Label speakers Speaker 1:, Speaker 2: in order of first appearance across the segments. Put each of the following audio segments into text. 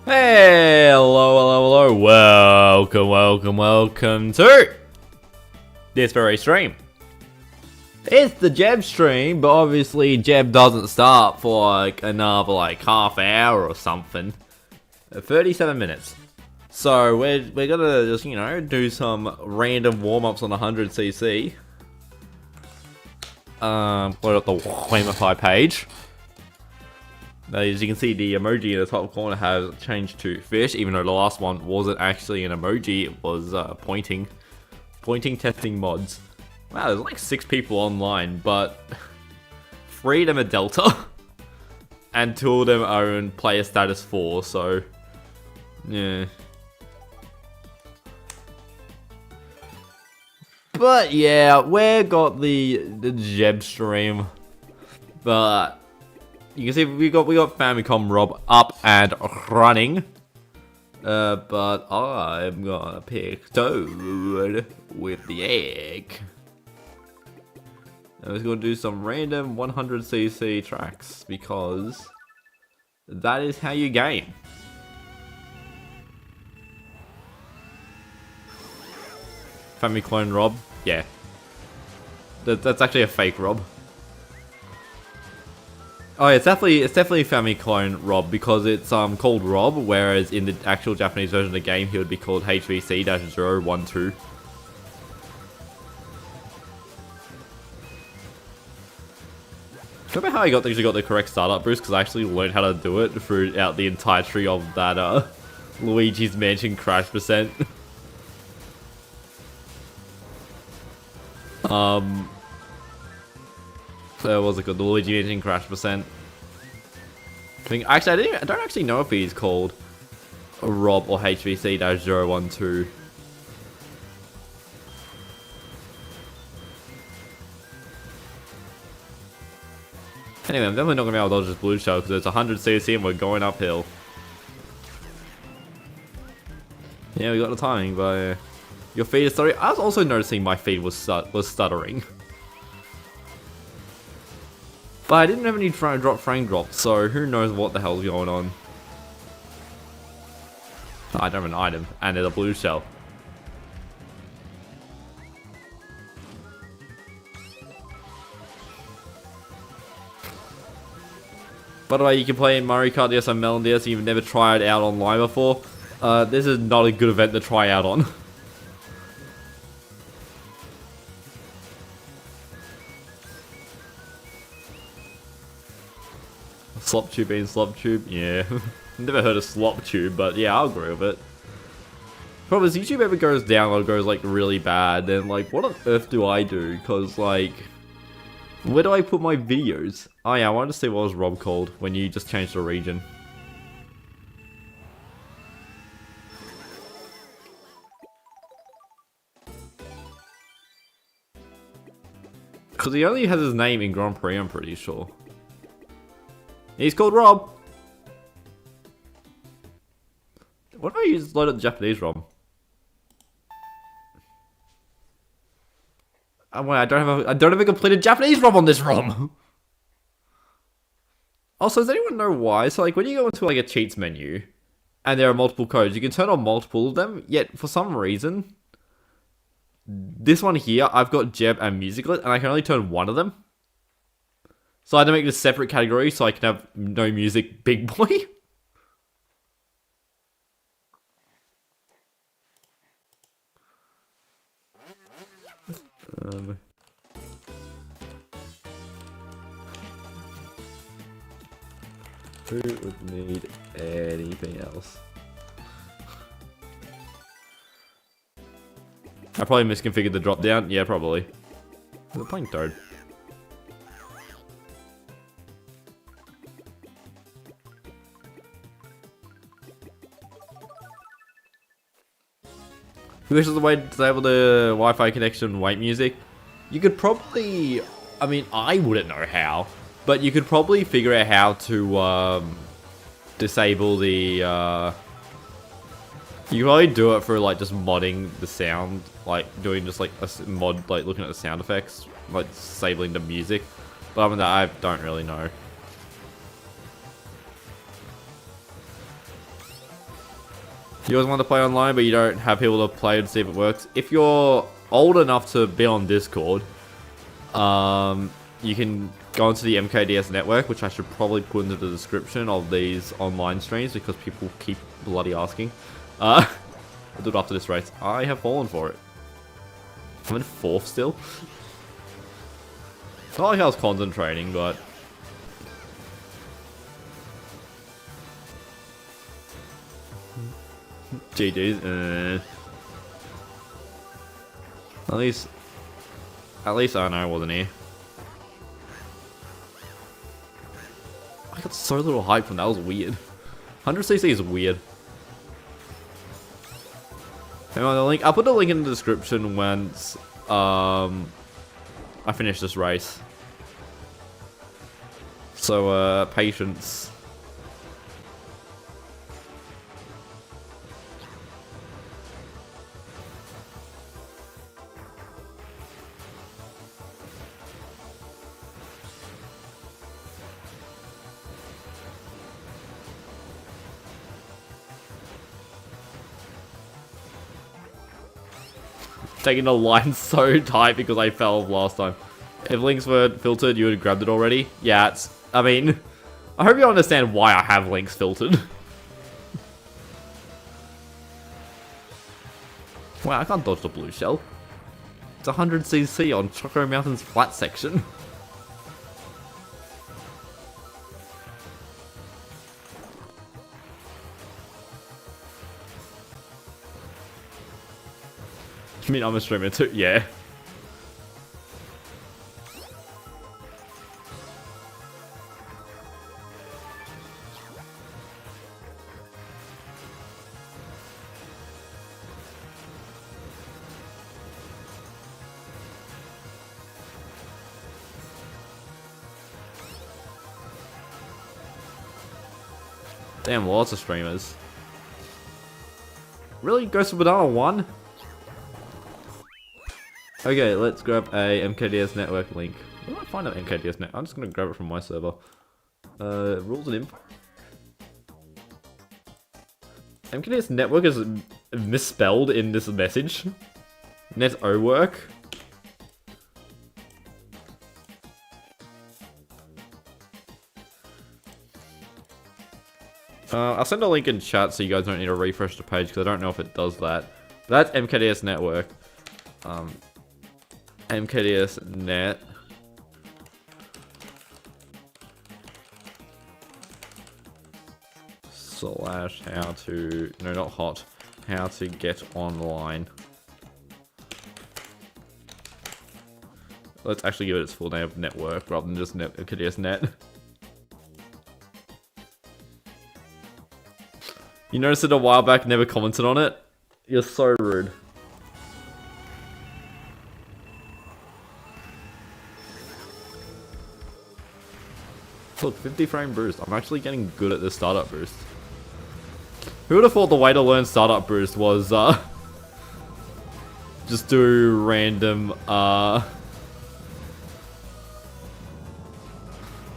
Speaker 1: Hey, hello, welcome to this very stream. It's the Jeb stream, but obviously Jeb doesn't start for like another half hour or something. 37 minutes. So we're gonna just, do some random warm-ups on 100cc. Load up the Wamify page. As you can see, the emoji in the top corner has changed to fish, even though the last one wasn't actually an emoji, it was pointing testing mods. Wow, there's like 6 people online, but 3 of them are Delta, and 2 of them are in player status 4, so yeah. But yeah, we got the Jeb stream, but you can see we got Famicom Rob up and running. But I'm gonna pick Toad with the egg. I was gonna do some random 100cc tracks because that is how you game. Famicom Rob, yeah. That's actually a fake Rob. Oh, yeah, it's definitely Famicom Rob because it's called Rob, whereas in the actual Japanese version of the game he would be called HVC-012. Remember how I actually got the correct startup boost because I actually learned how to do it throughout the entirety of that Luigi's Mansion crash percent. So what's it called? The Luigi Mansion crash percent. I don't actually know if he's called a Rob or HVC-012. Anyway, I'm definitely not going to be able to dodge this blue shell because it's 100cc and we're going uphill. Yeah, we got the timing, but your feed is stuttering. I was also noticing my feed was stuttering. But I didn't have any frame drops, so who knows what the hell's going on. I don't have an item, and there's a blue shell. By the way, you can play Mario Kart DS on Melbourne DS if you've never tried it out online before. This is not a good event to try out on. Slop tube being slop tube, yeah. Never heard of slop tube, but yeah, I'll agree with it. Problem is, YouTube ever goes down or goes really bad, then what on earth do I do? Cause where do I put my videos? Oh yeah, I wanted to see what was Rob called when you just changed the region. Cause he only has his name in Grand Prix, I'm pretty sure. He's called Rob. What if I use load up the Japanese Rob? Oh, wait, I don't have a completed Japanese Rob on this ROM. Also, does anyone know why? So when you go into a cheats menu and there are multiple codes, you can turn on multiple of them. Yet for some reason, this one here, I've got Jeb and Musiclet, and I can only turn one of them. So I had to make this separate category so I can have no music big boy. Who would need anything else? I probably misconfigured the drop down. Yeah, probably. We're playing Toad. This is the way to disable the Wi-Fi connection wait music. You could probably, I mean, I wouldn't know how, but you could probably figure out how to disable the. You could probably do it for just modding the sound, doing just a mod, looking at the sound effects, disabling the music. But other than that, I don't really know. You always want to play online, but you don't have people to play to see if it works. If you're old enough to be on Discord, you can go into the MKDS network, which I should probably put into the description of these online streams because people keep bloody asking. I'll do it after this race. I have fallen for it. I'm in 4th still. It's not like I was concentrating, but... GG's. At least I know I wasn't here. I got so little hype from that. Was weird. 100cc is weird. Hang on, the link. I'll put the link in the description once I finish this race. So patience. Taking the line so tight because I fell last time. If links were filtered, you would have grabbed it already. Yeah, I mean, I hope you understand why I have links filtered. Wow, I can't dodge the blue shell. It's 100cc on Choco Mountain's flat section. I mean, I'm a streamer too, yeah. Damn, lots of streamers. Really? Ghost of Banana 1? Okay, let's grab a MKDS network link. Where do I find an MKDS net? I'm just gonna grab it from my server. Rules and info. MKDS network is misspelled in this message. Net O work. I'll send a link in chat so you guys don't need to refresh the page because I don't know if it does that. But that's MKDS network. MKDS net. Slash how to, no, not hot, how to get online. Let's actually give it its full name of network rather than just MKDS net. You noticed it a while back, never commented on it? You're so rude. Look, 50 frame boost. I'm actually getting good at this startup boost. Who would have thought the way to learn startup boost was, just do random,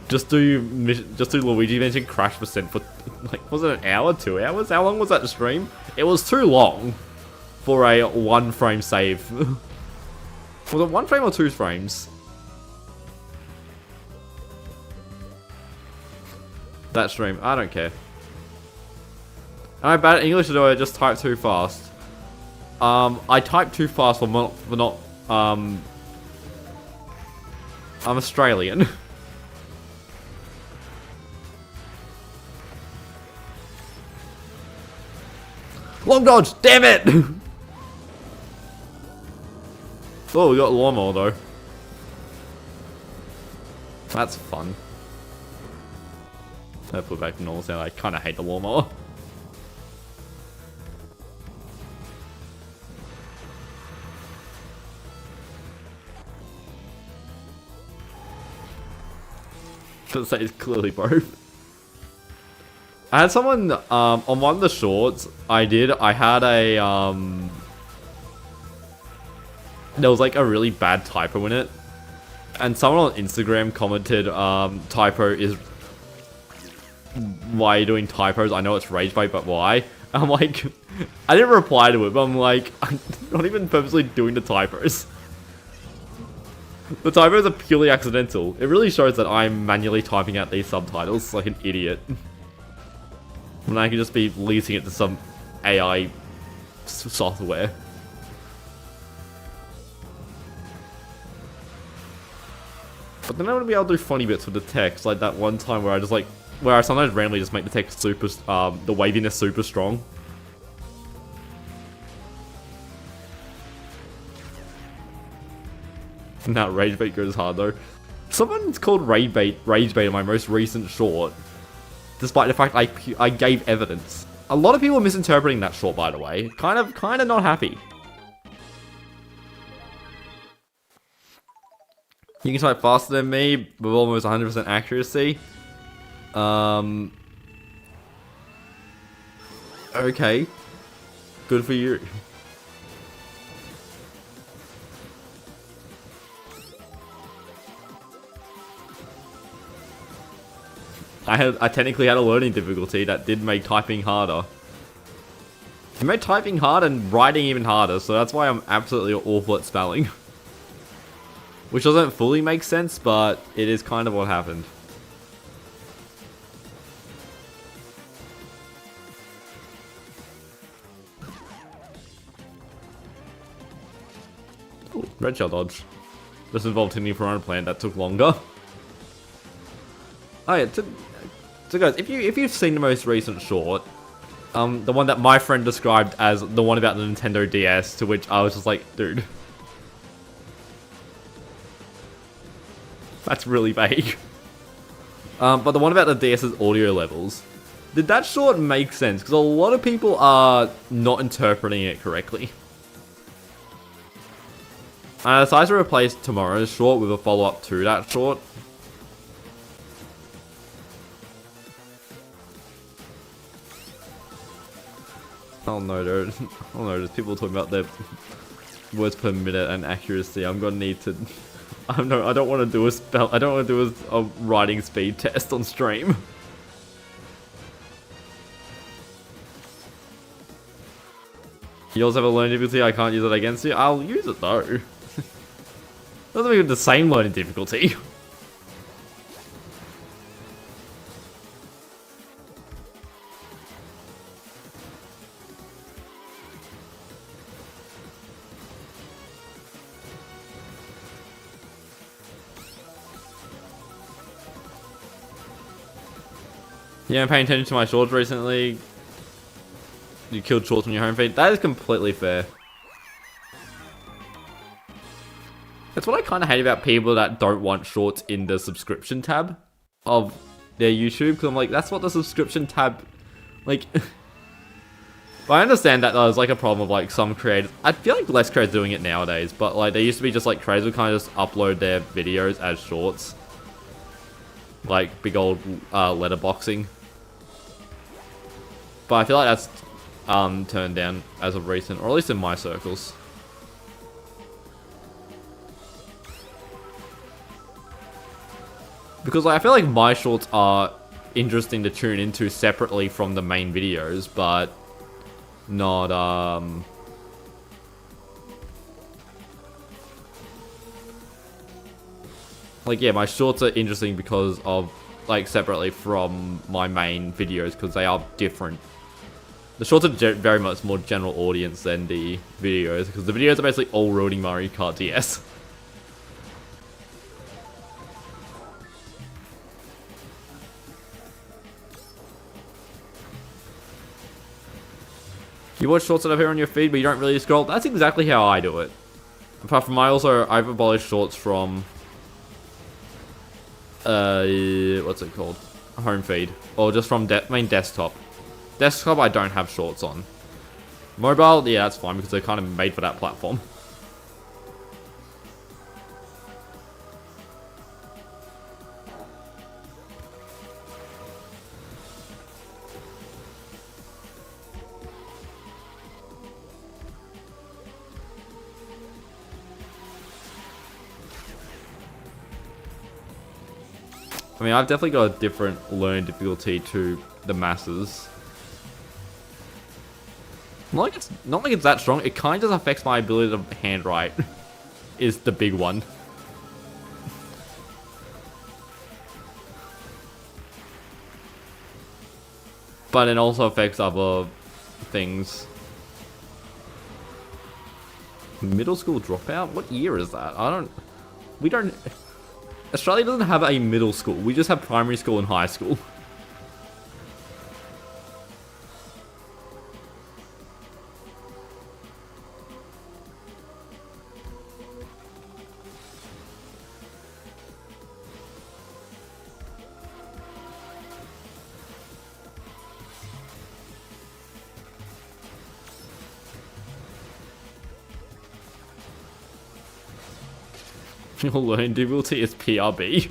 Speaker 1: just do Luigi Mansion crash percent for, like, was it an hour, 2 hours? How long was that stream? It was too long for a 1 frame save. Was it 1 frame or 2 frames? That stream, I don't care. Am I bad at English or do I just type too fast? I type too fast for not, I'm Australian. Long dodge, damn it! Oh, we got lawnmower though. That's fun. I put back to normal sound. I kind of hate the lawnmower. Doesn't say it's clearly both. I had someone on one of the shorts I had a there was like a really bad typo in it, and someone on Instagram commented typo is, why are you doing typos? I know it's rage bait, but why? I'm like, I didn't reply to it, but I'm like, I'm not even purposely doing the typos. The typos are purely accidental. It really shows that I'm manually typing out these subtitles like an idiot. When I could just be leasing it to some AI software. But then I want to be able to do funny bits with the text, like that one time where I sometimes randomly just make the text super, the waviness super strong. And that rage bait goes hard though. Someone's called rage bait in my most recent short, despite the fact I gave evidence. A lot of people are misinterpreting that short, by the way. Kind of not happy. You can type faster than me with almost 100% accuracy. Okay. Good for you. I technically had a learning difficulty that did make typing harder. It made typing hard and writing even harder, so that's why I'm absolutely awful at spelling. Which doesn't fully make sense, but it is kind of what happened. Ooh, red shell dodge. This involved hitting for own plant that took longer. Oh yeah, so guys, if you've seen the most recent short, the one that my friend described as the one about the Nintendo DS, to which I was just like, dude, that's really vague. But the one about the DS's audio levels, did that short make sense? Because a lot of people are not interpreting it correctly. I decided to replace tomorrow's short with a follow-up to that short. Oh no, dude. Oh no, there's people talking about their words per minute and accuracy. I'm gonna need to... I don't want to do a writing speed test on stream. You also have a learning difficulty, I can't use it against you. I'll use it though. Doesn't make it the same learning difficulty. Yeah, I'm paying attention to my shorts recently. You killed shorts on your home feed. That is completely fair. That's what I kind of hate about people that don't want shorts in the subscription tab of their YouTube. Because I'm like, that's what the subscription tab... Like... I understand that there's like a problem of like some creators... I feel like less creators doing it nowadays. But like, there used to be just like creators would kind of just upload their videos as shorts. Like big old letterboxing. But I feel like that's turned down as of recent, or at least in my circles. Because like, I feel like my shorts are interesting to tune into separately from the main videos, but not like, yeah, my shorts are interesting because of like separately from my main videos because they are different. The shorts are very much more general audience than the videos, because the videos are basically all ruining Mario Kart DS. You watch shorts that appear on your feed, but you don't really scroll. That's exactly how I do it. Apart from I've abolished shorts from what's it called? Home feed, or just from main desktop. Desktop, I don't have shorts on. Mobile, yeah, that's fine because they're kind of made for that platform. I mean, I've definitely got a different learning difficulty to the masses. Not like it's that strong. It kind of just affects my ability to handwrite. Is the big one. But it also affects other things. Middle school dropout? What year is that? We don't... Australia doesn't have a middle school. We just have primary school and high school. Your learning difficulty is PRB.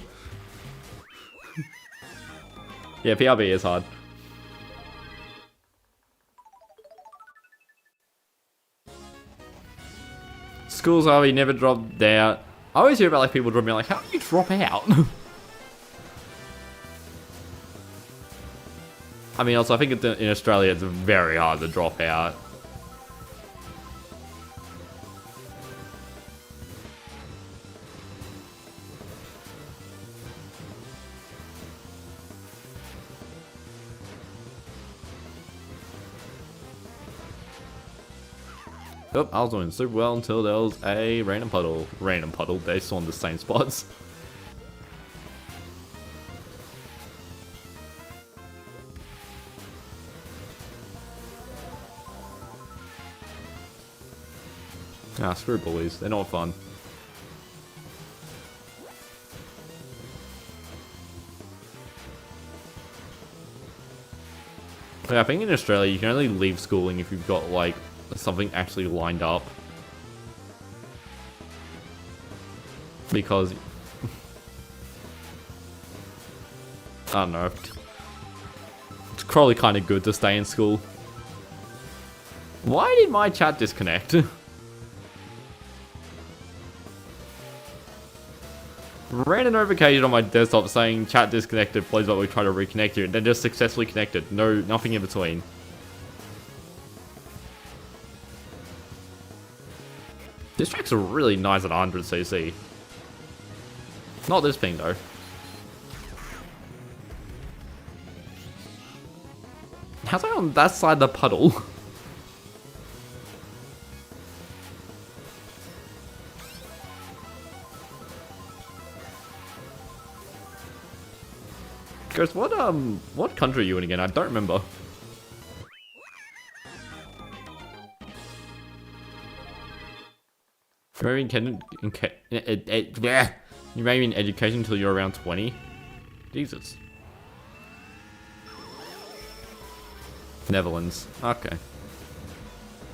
Speaker 1: Yeah, PRB is hard. Schools are we never dropped out. I always hear about like people dropping out, like, how do you drop out? I mean, also I think in Australia it's very hard to drop out. Oh, I was doing super well until there was a random puddle. Random puddle, they still on the same spots. Ah, screw bullies, they're not fun. Yeah, I think in Australia you can only leave schooling if you've got like something actually lined up. Because I don't know. It's probably kind of good to stay in school. Why did my chat disconnect? Ran a notification on my desktop saying chat disconnected, please but we try to reconnect you, and then just successfully connected. No, nothing in between. This track's really nice at 100cc. Not this thing though. How's I on that side of the puddle? Ghost, what country are you in again? I don't remember. Maybe you may be in education until you're around 20. Jesus. Netherlands. Okay.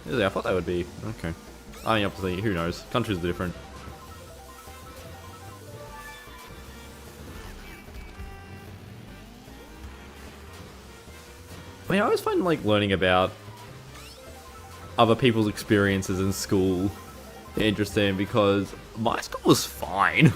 Speaker 1: Yeah, I thought that would be. Okay. I mean, obviously, who knows? Countries are different. I mean, I always find like learning about other people's experiences in school interesting because my school was fine.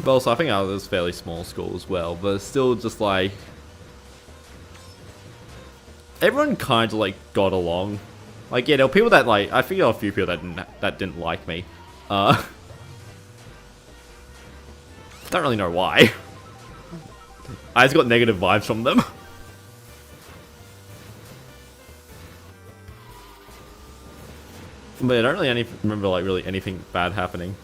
Speaker 1: But also, I think I was a fairly small school as well, but still just like everyone kind of like got along. Like, yeah, there were people that like, I think there were a few people that didn't like me. Don't really know why. I just got negative vibes from them. But I don't really remember like really anything bad happening.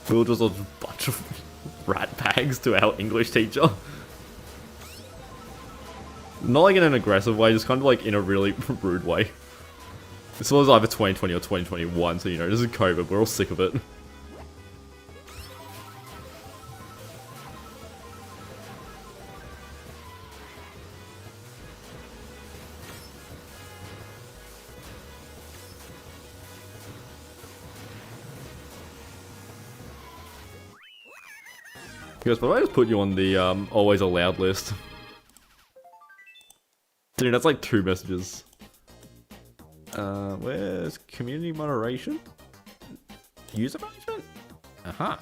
Speaker 1: We were just a bunch of rat bags to our English teacher. Not like in an aggressive way, just kind of like in a really rude way. This was either 2020 or 2021, so you know, this is COVID, we're all sick of it. Because, but I just put you on the always allowed list. Dude, that's like 2 messages. Where's community moderation? User management? Uh-huh.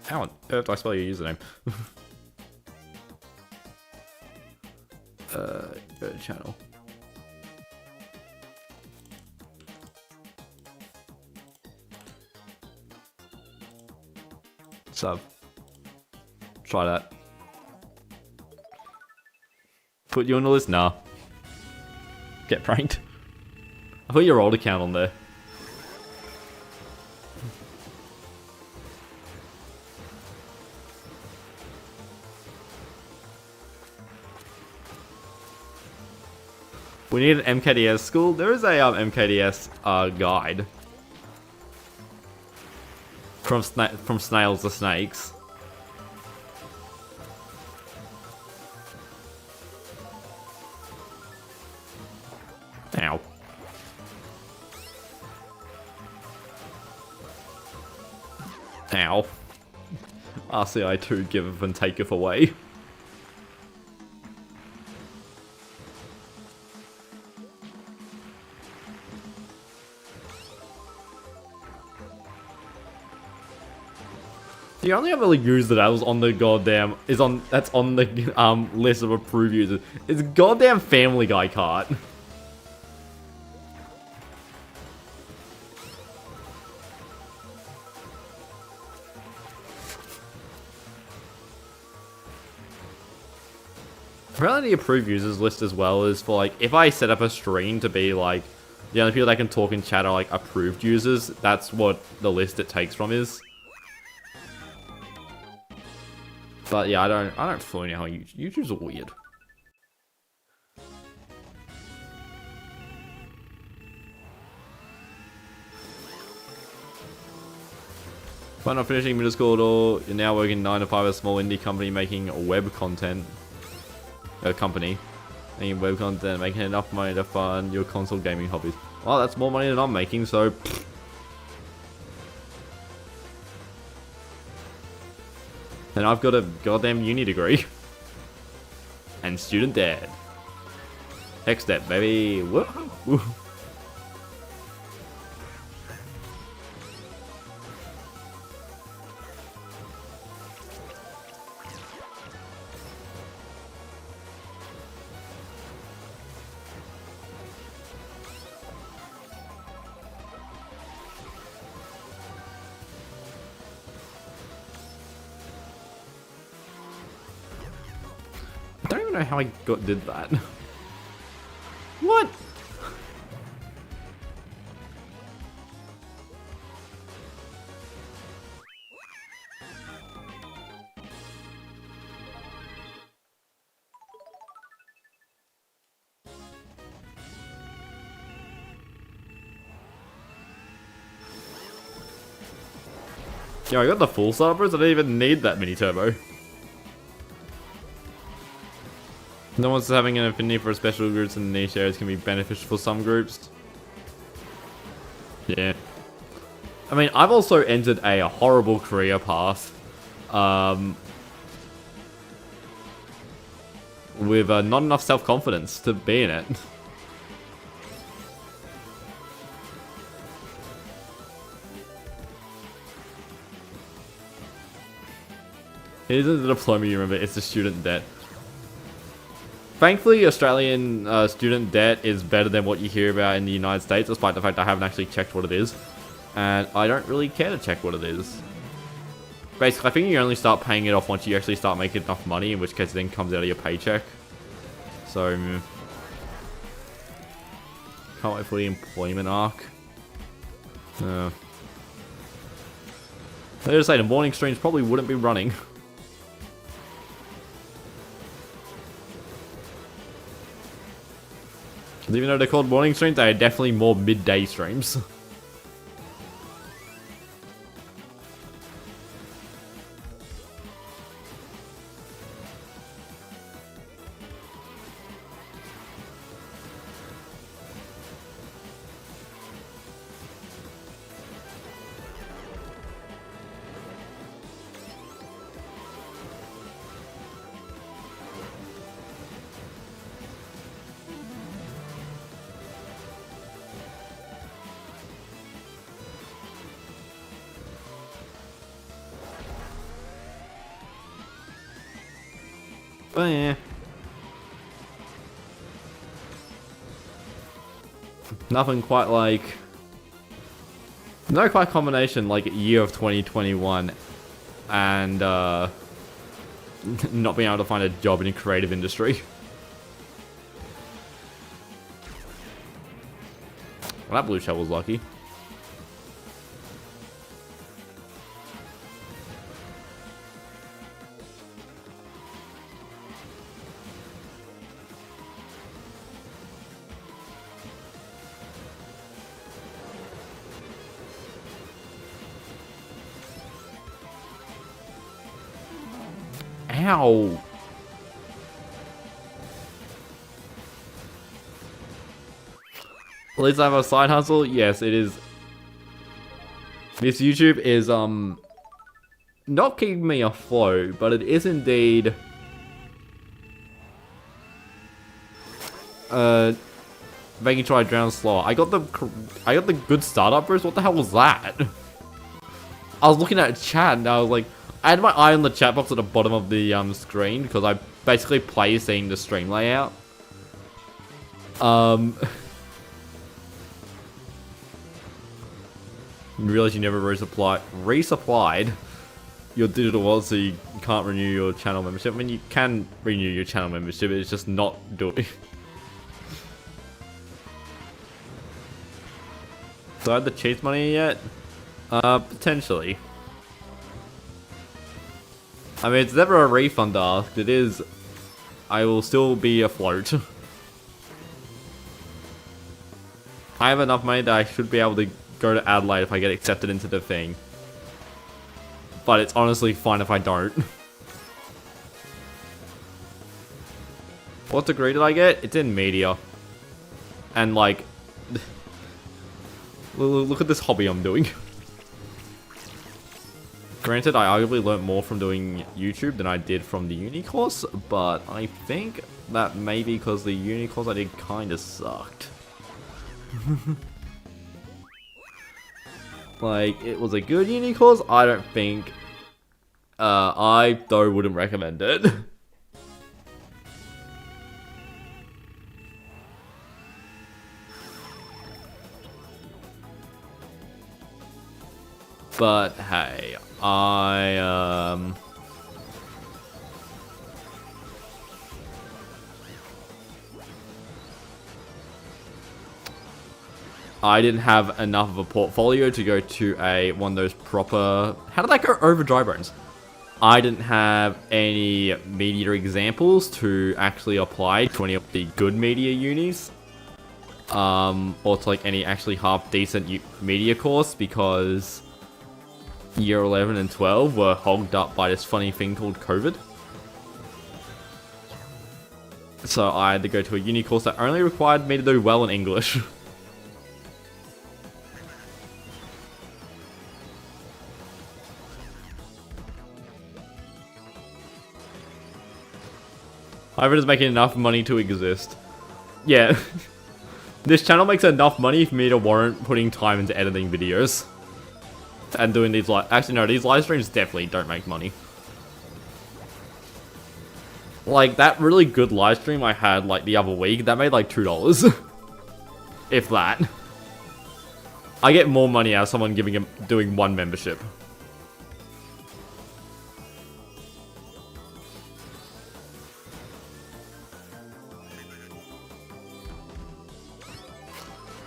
Speaker 1: How on earth do I spell your username? Go to channel. Sub. Try that. Put you on the list? Nah. Get pranked. I put your old account on there. We need an MKDS school. There is a MKDS guide from snails to snakes. Ow. Ow. RCI2 giveth and taketh away. The only other user that was on the goddamn that's on the list of approved users is goddamn Family Guy cart. Apparently the approved users list as well is for like, if I set up a stream to be like, the only people that can talk in chat are like approved users, that's what the list it takes from is. But yeah, I don't fully know how YouTube's weird. Why not finishing middle school at all? You're now working 9 to 5 at a small indie company making web content. Making web content, making enough money to fund your console gaming hobbies. Well, that's more money than I'm making, so. And I've got a goddamn uni degree. And student debt. Hex debt, baby. Woo. I don't even know how I did that. What? Yeah, I got the full subbers. I didn't even need that mini turbo. No one's having an affinity for special groups in niche areas can be beneficial for some groups. Yeah. I mean, I've also entered a horrible career path. With not enough self-confidence to be in it. It isn't the diploma you remember, it's the student debt. Thankfully, Australian student debt is better than what you hear about in the United States, despite the fact I haven't actually checked what it is. And I don't really care to check what it is. Basically, I think you only start paying it off once you actually start making enough money, in which case it then comes out of your paycheck. So, can't wait for the employment arc. I just say the morning streams probably wouldn't be running. Even though they're called morning streams, they are definitely more midday streams. But yeah. Nothing quite like... No quite combination like year of 2021 and not being able to find a job in a creative industry. Well, that blue shell was lucky. Ow! At least I have a side hustle. Yes, it is. This YouTube is not keeping me afloat, but it is indeed making sure I drown slower. I got the good startup boost. What the hell was that? I was looking at chat and I was like, I had my eye on the chat box at the bottom of the screen because I basically play seeing the stream layout. You realize you never resupplied your digital wallet, so you can't renew your channel membership. I mean, you can renew your channel membership, it's just not doing. So I had the cheats money yet? Potentially. I mean, it's never a refund asked. It is. I will still be afloat. I have enough money that I should be able to go to Adelaide if I get accepted into the thing. But it's honestly fine if I don't. What degree did I get? It's in media. And like... look at this hobby I'm doing. Granted, I arguably learnt more from doing YouTube than I did from the uni course, but I think that may be because the uni course I did kinda sucked. Like, it was a good uni course, I don't think. I though wouldn't recommend it. But hey, I didn't have enough of a portfolio to go to one of those proper... How did that go over dry bones? I didn't have any media examples to actually apply to any of the good media unis. Or to like any actually half decent media course because year 11 and 12 were hogged up by this funny thing called COVID. So I had to go to a uni course that only required me to do well in English. Hyphen is making enough money to exist. Yeah. This channel makes enough money for me to warrant putting time into editing videos. And doing these actually no, these live streams definitely don't make money. Like, that really good live stream I had like the other week, that made like $2. If that. I get more money out of someone doing one membership.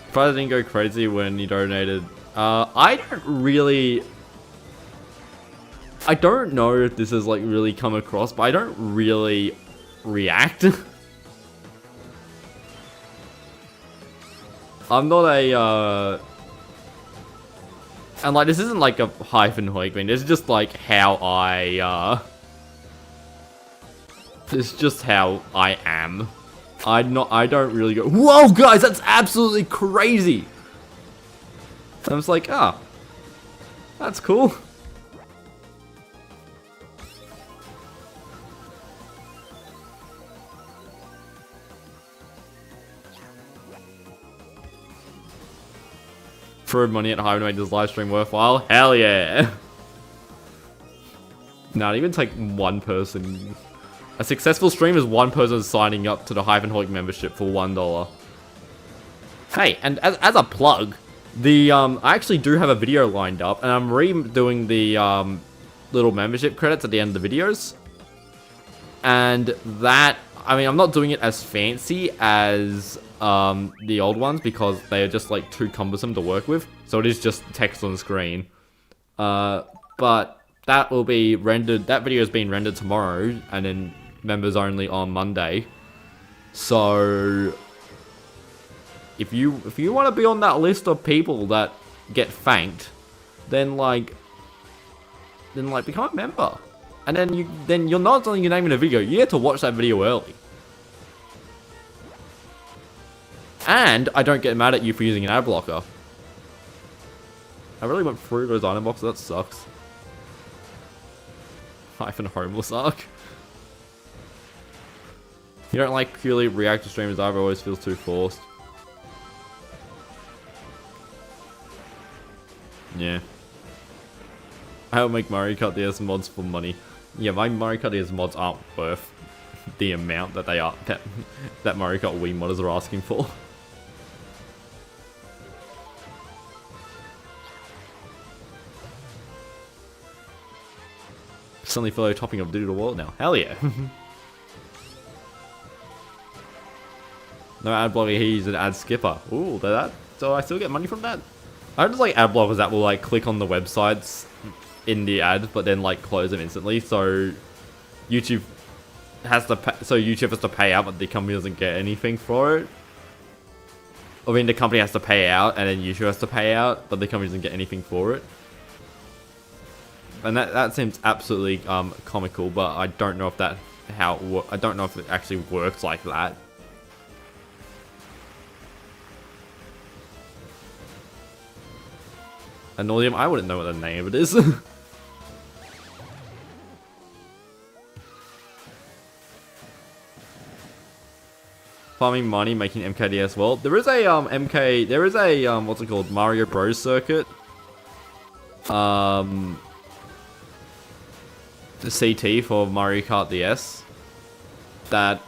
Speaker 1: Surprised I didn't go crazy when you donated. I don't know if this has like really come across, but I don't really react. I'm not a, and like this isn't like a Hyphen Hoik thing, this is just like how it's just how I am. I don't really go, whoa guys, that's absolutely crazy! And I'm just like, ah, that's cool. Throw money at Hyphen to make this live stream worthwhile? Hell yeah! Nah, it even take one person. A successful stream is one person signing up to the Hyphen Hoik membership for $1. Hey, and as a plug, I actually do have a video lined up, and I'm redoing the little membership credits at the end of the videos. And that, I mean, I'm not doing it as fancy as the old ones because they are just like too cumbersome to work with. So it is just text on the screen. But that will be rendered. That video is being rendered tomorrow, and then members only on Monday. So if you want to be on that list of people that get thanked, then become a member. And then you're not telling your name in a video. You get to watch that video early. And I don't get mad at you for using an ad blocker. I really went through those item boxes. That sucks. Hyphen homeless arc. You don't like purely reactive streamers either. Always feels too forced. Yeah. I'll make Mario Kart DS mods for money. Yeah, my Mario Kart DS mods aren't worth the amount that they are that Mario Kart Wii modders are asking for. Suddenly fellow topping of digital wallet now. Hell yeah. No ad blocker, he's an ad skipper. Ooh, so I still get money from that? I just like ad blockers that will like click on the websites in the ad, but then like close them instantly. So YouTube has to pay out, but the company doesn't get anything for it. I mean, the company has to pay out, and then YouTube has to pay out, but the company doesn't get anything for it. And that seems absolutely comical, but I don't know if I don't know if it actually works like that. Annoying, I wouldn't know what the name of it is. Farming money, making MKDS. Well, there is a what's it called, Mario Bros circuit. The CT for Mario Kart DS that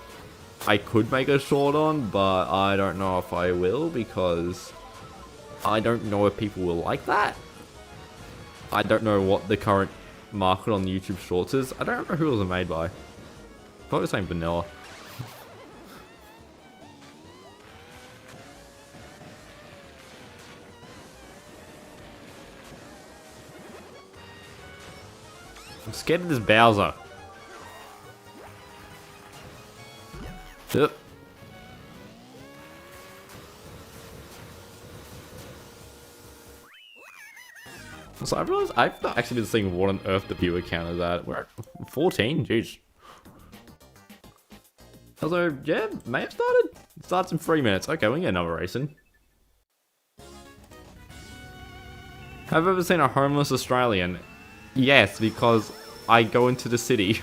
Speaker 1: I could make a short on, but I don't know if I will because I don't know if people will like that. I don't know what the current market on YouTube Shorts is. I don't remember who it was made by. Probably saying vanilla. I'm scared of this Bowser. Yep. So I realized I've not actually been seeing what on earth the viewer count is at. We're at 14, jeez. Also, yeah, may have started. It starts in 3 minutes. Okay, we can get another racing. Have you ever seen a homeless Australian? Yes, because I go into the city.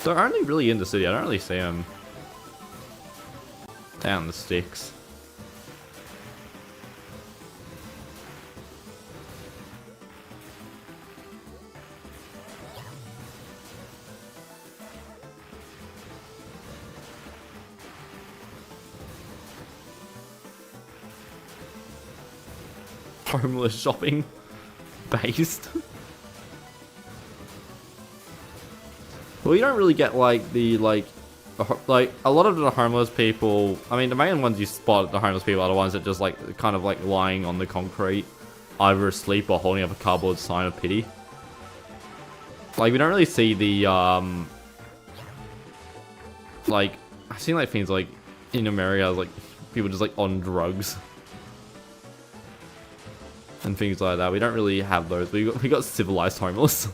Speaker 1: They're only really in the city. I don't really see them down the sticks. Homeless shopping based. Well, you don't really get like the like a lot of the homeless people. I mean, the main ones you spot the homeless people are the ones that just like kind of like lying on the concrete, either asleep or holding up a cardboard sign of pity. Like we don't really see the like I've seen like things like in America like people just like on drugs. And things like that. We don't really have those. We got civilized homeless.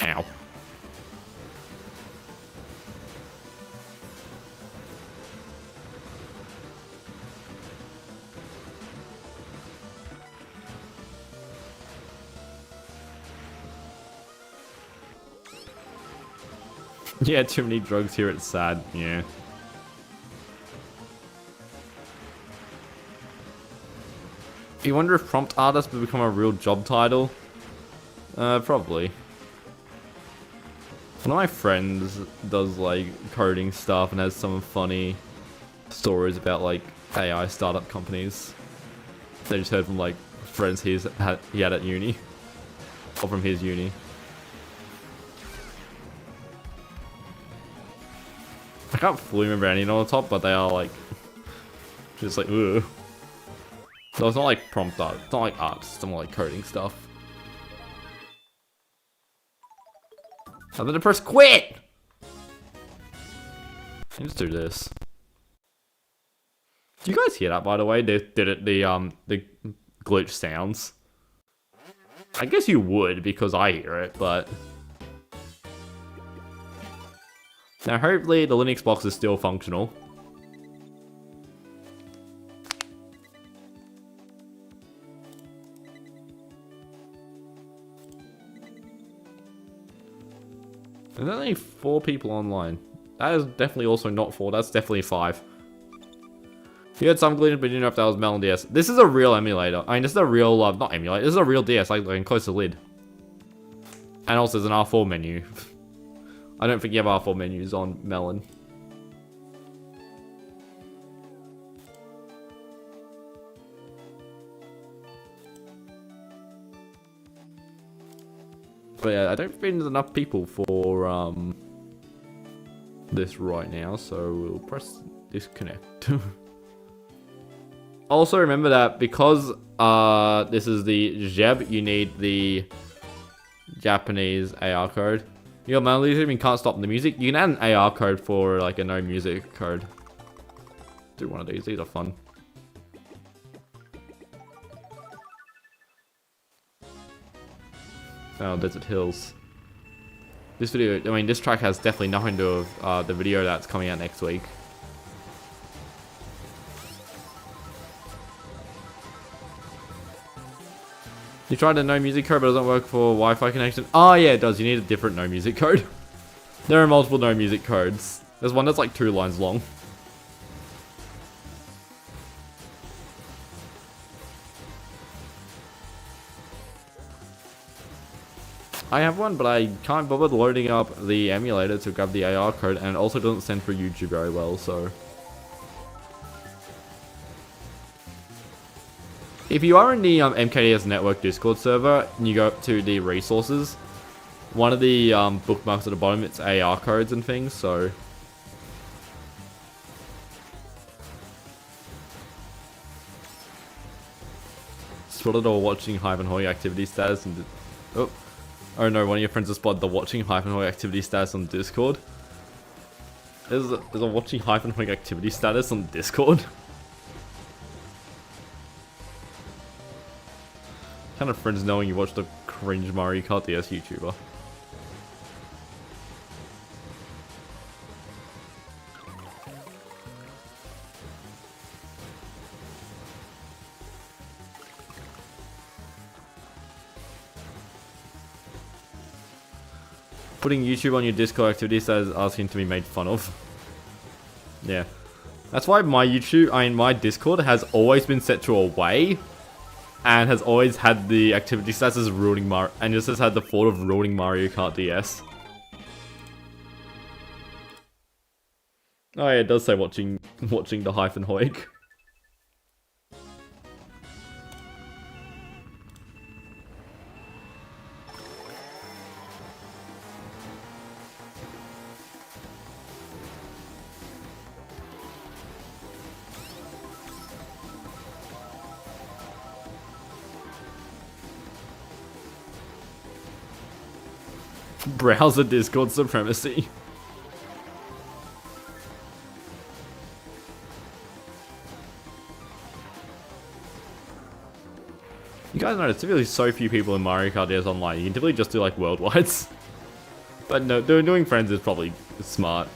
Speaker 1: Ow. Yeah, too many drugs here, it's sad, yeah. You wonder if prompt artist will become a real job title? Probably. One of my friends does like coding stuff and has some funny stories about like AI startup companies. They just heard from like friends he had at uni. Or from his uni. I can't fully remember any on the top, but they are like just like ugh. So it's not like prompt art, it's not like art, it's more like coding stuff. I'm gonna press quit! Let me just do this. Do you guys hear that, by the way? The glitch sounds. I guess you would, because I hear it, but... Now hopefully the Linux box is still functional. There's only 4 people online. That is definitely also not 4, that's definitely 5. You had some glitches, but you didn't know if that was Melbourne DS. This is a real emulator. I mean, this is a real, not emulator, this is a real DS, like close to lid. And also there's an R4 menu. I don't think you have R4 menus on Melon. But yeah, I don't think there's enough people for this right now, so we'll press disconnect. Also remember that because this is the JEB, you need the Japanese AR code. Your manually streaming can't stop the music. You can add an AR code for like a no music code. Do one of these are fun. Oh, Desert Hills. This video, I mean, this track has definitely nothing to do with the video that's coming out next week. You tried a no music code but it doesn't work for Wi-Fi connection? Oh yeah, it does. You need a different no music code. There are multiple no music codes. There's one that's like 2 lines long. I have one, but I can't bother loading up the emulator to grab the AR code, and it also doesn't send through YouTube very well, so... If you are in the MKDS network Discord server, and you go up to the resources, one of the bookmarks at the bottom, it's AR codes and things, so... Spotted or watching Hyphen Hoik activity status and... Oh no, one of your friends has spotted the watching Hyphen Hoik activity status on Discord. There's a watching Hyphen Hoik activity status on Discord. Kind of friends knowing you watch the cringe Mario Kart DS YouTuber. Putting YouTube on your Discord activity status asking to be made fun of. Yeah. That's why my my Discord has always been set to away. And has always had the activity stats as ruining Mario, and just has had the thought of ruining Mario Kart DS. Oh yeah, it does say watching the Hyphen Hoik. Browser Discord supremacy. You guys know there's typically so few people in Mario Kart DS online. You can typically just do like worldwides. But no, doing friends is probably smart.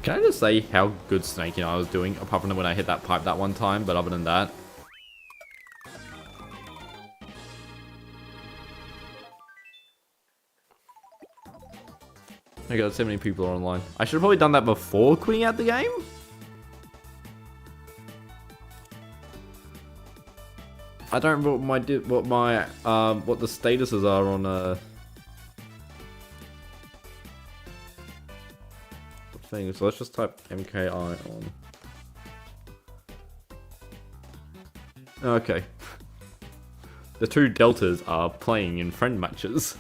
Speaker 1: Can I just say how good snaking I was doing, apart from when I hit that pipe that one time, but other than that. I got so many people are online. I should have probably done that before quitting out the game. I don't remember what the statuses are on thing. So let's just type MKI on. Okay. The two deltas are playing in friend matches.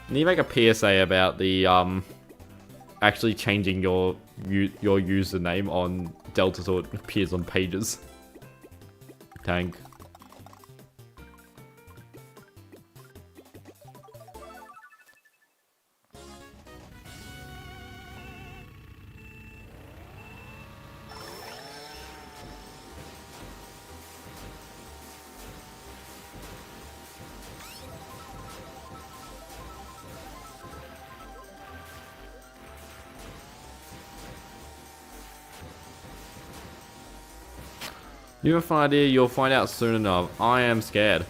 Speaker 1: Need to make a PSA about the actually changing your username on Delta so it appears on pages. Tank. You have a fun idea, you'll find out soon enough. I am scared.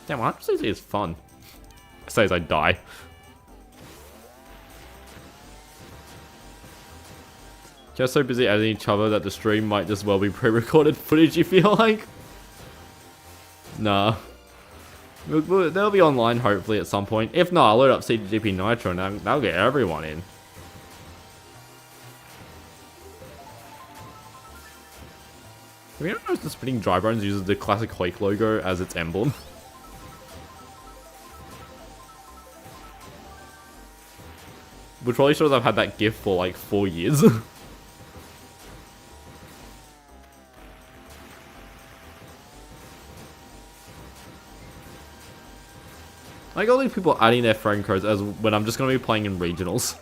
Speaker 1: Damn, 160 is fun. Says I die. Just so busy adding each other that the stream might just well be pre-recorded footage, you feel like? Nah. They'll be online hopefully at some point. If not, I'll load up CGP Nitro and that'll get everyone in. Have you ever noticed the spinning dry bones uses the classic Hoik logo as its emblem? Which probably shows I've had that GIF for like 4 years. Like all these people adding their friend codes as when I'm just going to be playing in regionals.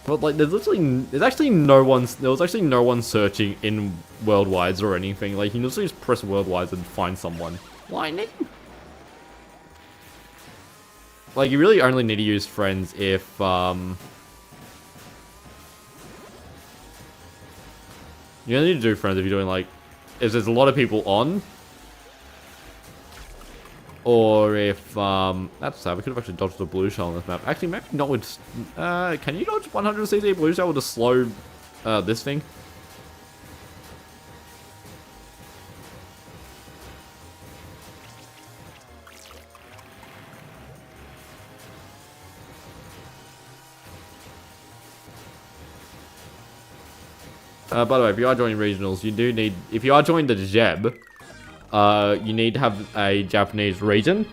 Speaker 1: But like, there was actually no one searching in worldwides or anything. Like, you can just press worldwides and find someone. Lightning? Like, you really only need to use friends if, you only need to do friends if you're doing like, if there's a lot of people on. Or if, that's sad, we could have actually dodged the blue shell on this map. Actually, maybe not with, can you dodge 100cc blue shell with a slow, this thing? By the way, if you are joining regionals, you do need, if you are joining the JEB, you need to have a Japanese region,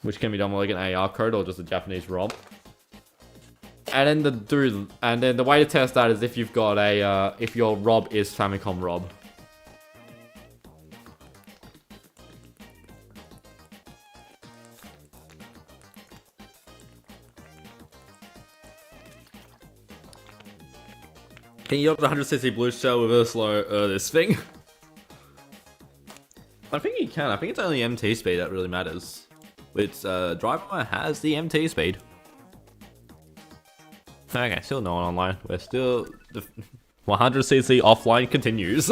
Speaker 1: which can be done with like an AR code or just a Japanese ROM. And then the way to test that is if you've got a, if your ROB is Famicom ROB. Can you dodge 100cc blue shell with a slow, this thing? I think you can. I think it's only MT speed that really matters. Which, driver has the MT speed. Okay, still no one online. We're still... The 100cc offline continues.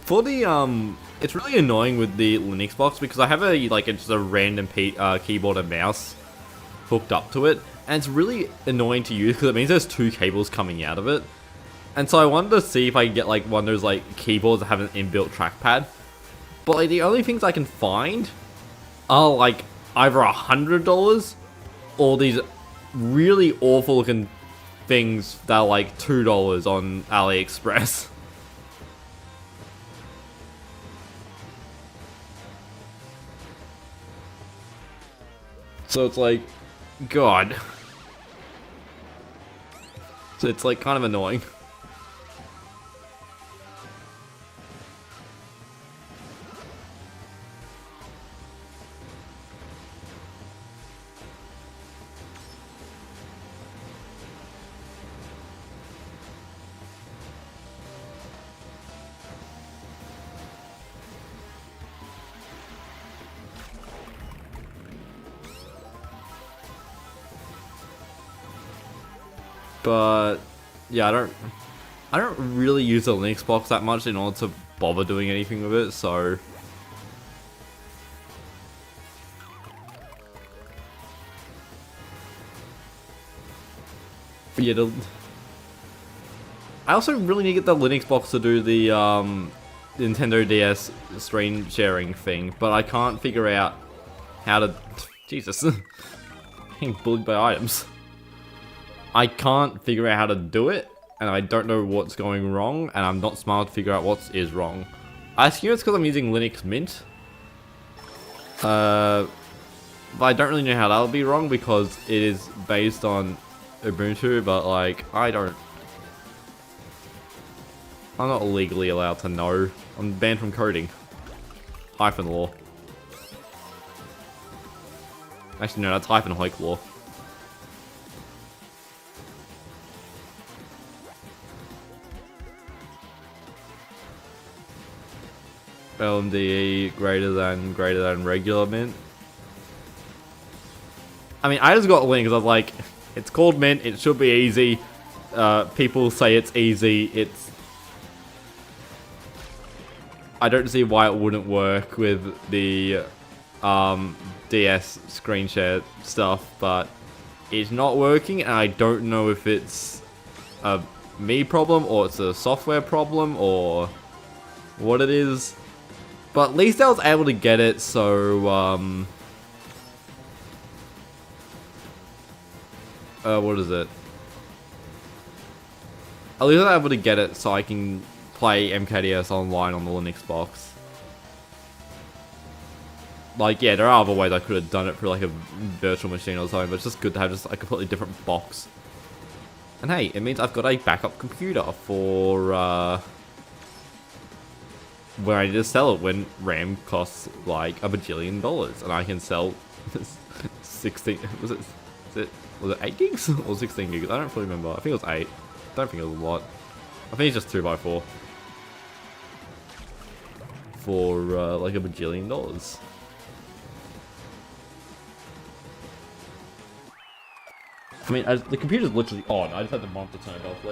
Speaker 1: For the, it's really annoying with the Linux box because I have a, like, it's a random keyboard and mouse hooked up to it. And it's really annoying to use because it means there's two cables coming out of it. And so I wanted to see if I can get, like, one of those, like, keyboards that have an inbuilt trackpad. But, like, the only things I can find are, like, either $100 or these really awful looking things that are, like, $2 on AliExpress. So it's like, God. So it's like kind of annoying. But yeah, I don't really use the Linux box that much in order to bother doing anything with it, so but yeah, I also really need to get the Linux box to do the Nintendo DS screen sharing thing, but I can't figure out how to. Jesus, being bullied by items. I can't figure out how to do it, and I don't know what's going wrong, and I'm not smart to figure out what is wrong. I assume it's because I'm using Linux Mint. But I don't really know how that'll be wrong because it is based on Ubuntu, but like, I'm not legally allowed to know. I'm banned from coding. Hyphen law. Actually no, that's Hyphen Hoik law. LMDE greater than regular mint. I mean, I just got Link because I was like, it's called mint, it should be easy. People say it's easy, it's... I don't see why it wouldn't work with the DS screen share stuff, but it's not working, and I don't know if it's a me problem, or it's a software problem, or what it is. But at least I was able to get it, so, what is it? At least I was able to get it so I can play MKDS online on the Linux box. Like, yeah, there are other ways I could have done it through, like, a virtual machine or something, but it's just good to have just a completely different box. And hey, it means I've got a backup computer for, where I need to sell it when RAM costs like $1 bajillion, and I can sell 16. Was it 8 gigs or 16 gigs? I don't fully remember. I think it was 8. I don't think it was a lot. I think it's just 2x4 for like $1 bajillion. I mean, the computer's literally on. I just had the monitor turned off.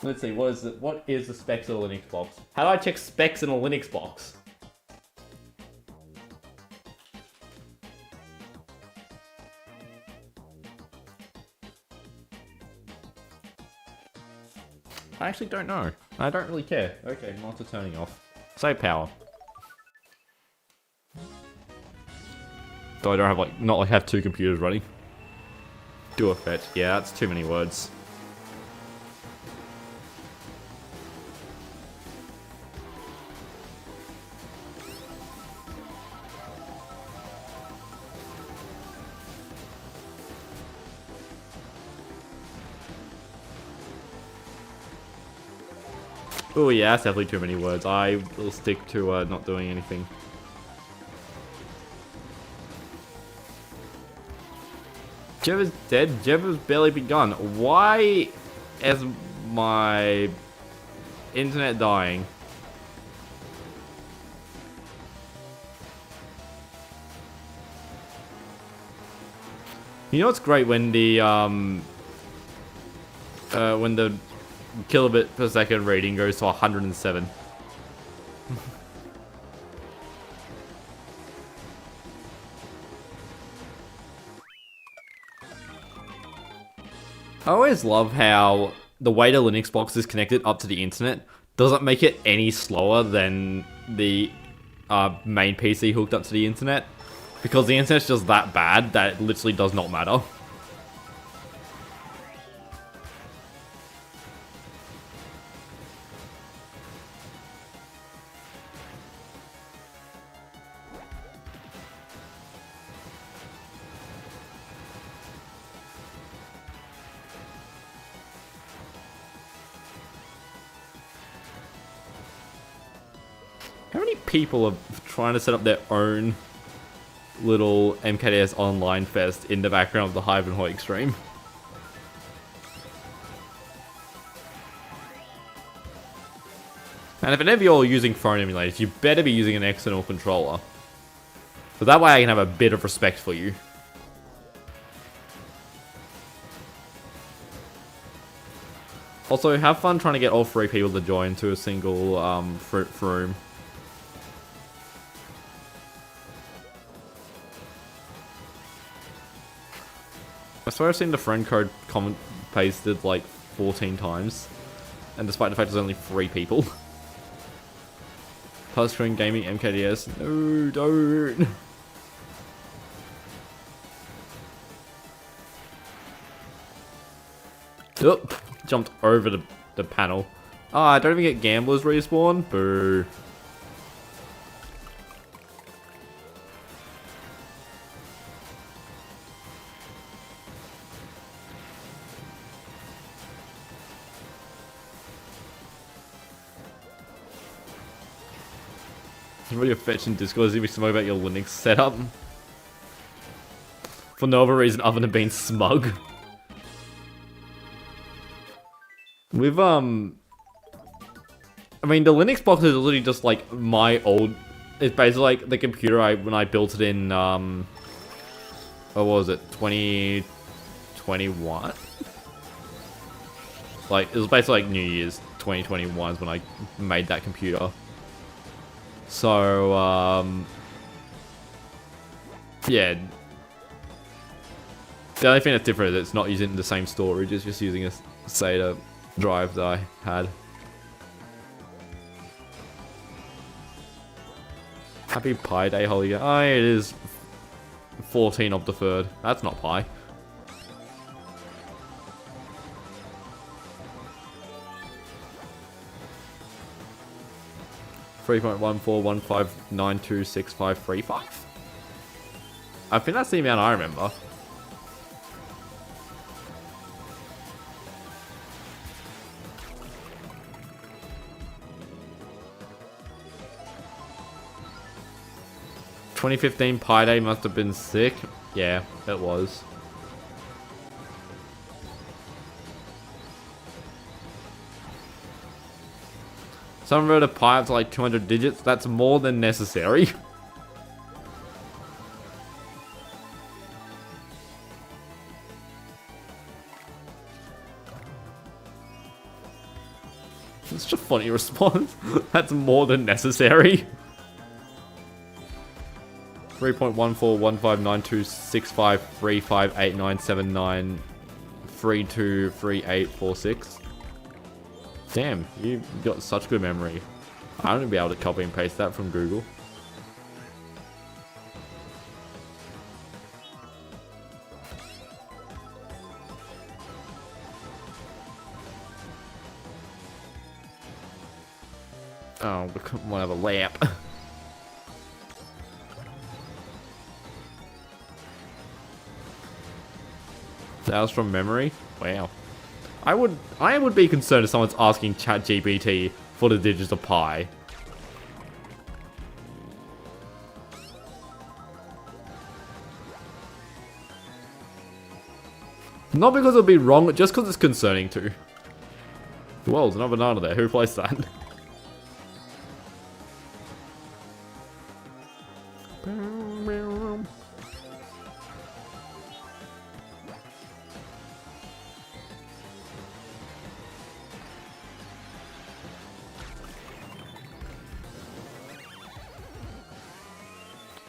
Speaker 1: Let's see, what is the specs of a Linux box? How do I check specs in a Linux box? I actually don't know. I don't really care. Okay, monitor turning off. Save power. So I don't have like, not like have two computers running. Do a fetch. Yeah, that's too many words. Oh yeah, that's definitely too many words. I will stick to not doing anything. Jebba's dead. Jebba's barely begun. Why is my internet dying? You know what's great when the kilobit per second rating goes to 107. I always love how the way the Linux box is connected up to the internet doesn't make it any slower than the main PC hooked up to the internet, because the internet's just that bad that it literally does not matter. How many people are trying to set up their own little MKDS online fest in the background of the Hyphen Hoik stream? And if any of you are using phone emulators, you better be using an external controller. So that way I can have a bit of respect for you. Also, have fun trying to get all 3 people to join to a single room. I swear I've seen the friend code comment pasted like 14 times. And despite the fact there's only 3 people. Touchscreen gaming MKDS. No, don't. Oop, jumped over the panel. Ah, I don't even get gamblers respawn. Boo. What are you fetching Discord? Is you smoke about your Linux setup? For no other reason other than being smug. With, I mean, the Linux box is literally just like my old... It's basically like the computer when I built it in, what was it? 2021? Like, it was basically like New Year's 2021 is when I made that computer. So, yeah. The only thing that's different is it's not using the same storage, it's just using a SATA drive that I had. Happy Pi Day, Holly. Oh, it is 14 of the 3rd. That's not Pi. .1415926535. I think that's the amount I remember. .2015 Pi Day must have been sick. Yeah, it was. Some wrote a pi up to like 200 digits. That's more than necessary. It's just a funny response. That's more than necessary. 3.14159265358979323846. Damn, you've got such good memory. I wouldn't be able to copy and paste that from Google. Oh, we want to have a lamp. That was from memory? Wow. I would be concerned if someone's asking ChatGPT for the digits of pi. Not because it'll be wrong, just because it's concerning too. Well, there's another banana there. Who placed that?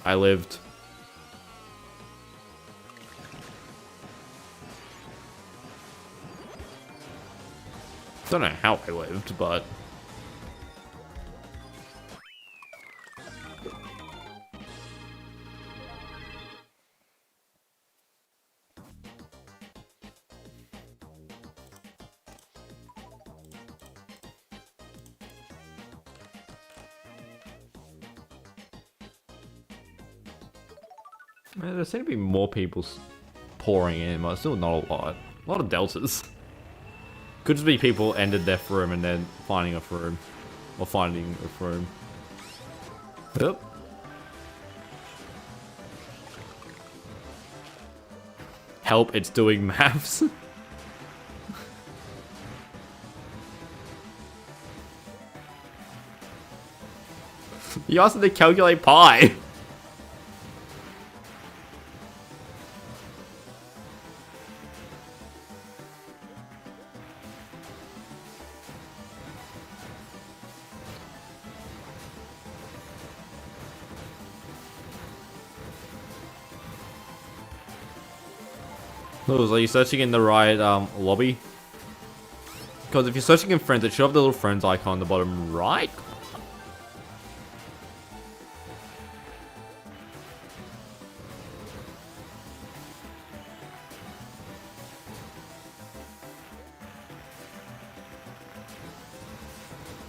Speaker 1: I lived. Don't know how I lived, but... There seem to be more people pouring in, but still not a lot. A lot of deltas. Could just be people ended their room and then finding a room. Or finding a room. Yep. Help, it's doing maths. You asked him to calculate pi. Are you searching in the right lobby? Because if you're searching in friends, it should have the little friends icon on the bottom right.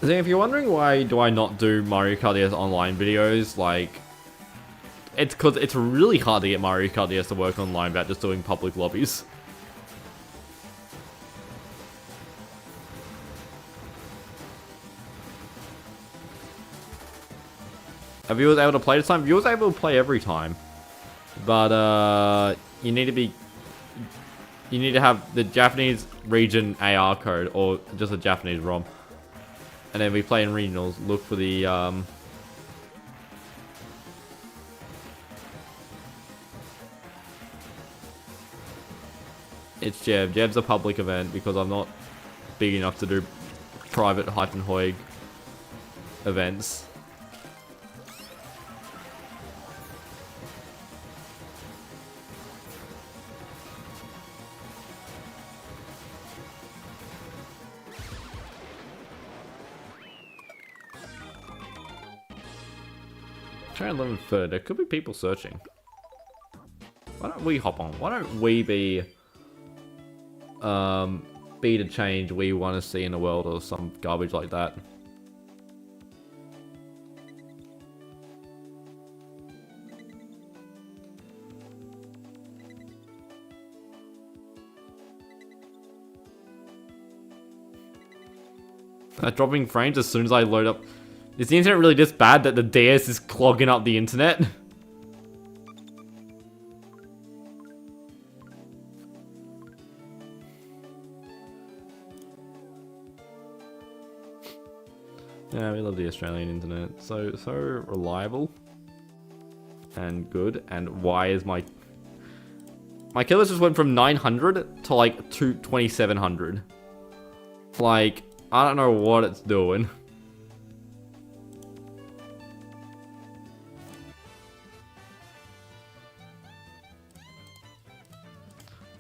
Speaker 1: So if you're wondering why do I not do Mario Kart DS online videos, like, it's because it's really hard to get Mario Kart DS to work online without just doing public lobbies. Are viewers able to play this time? Viewers able to play every time. But, you need to have the Japanese region AR code, or just a Japanese ROM. And then we play in regionals, look for the, it's Jeb. Jeb's a public event because I'm not big enough to do private Hyphen Hoik events. Try and live further. There could be people searching. Why don't we hop on? Why don't we be the change we want to see in the world, or some garbage like that? Dropping frames as soon as I load up. Is the internet really this bad that the DS is clogging up the internet? Yeah, we love the Australian internet. So reliable and good. And why is my killers just went from 900 to like 2700? Like, I don't know what it's doing.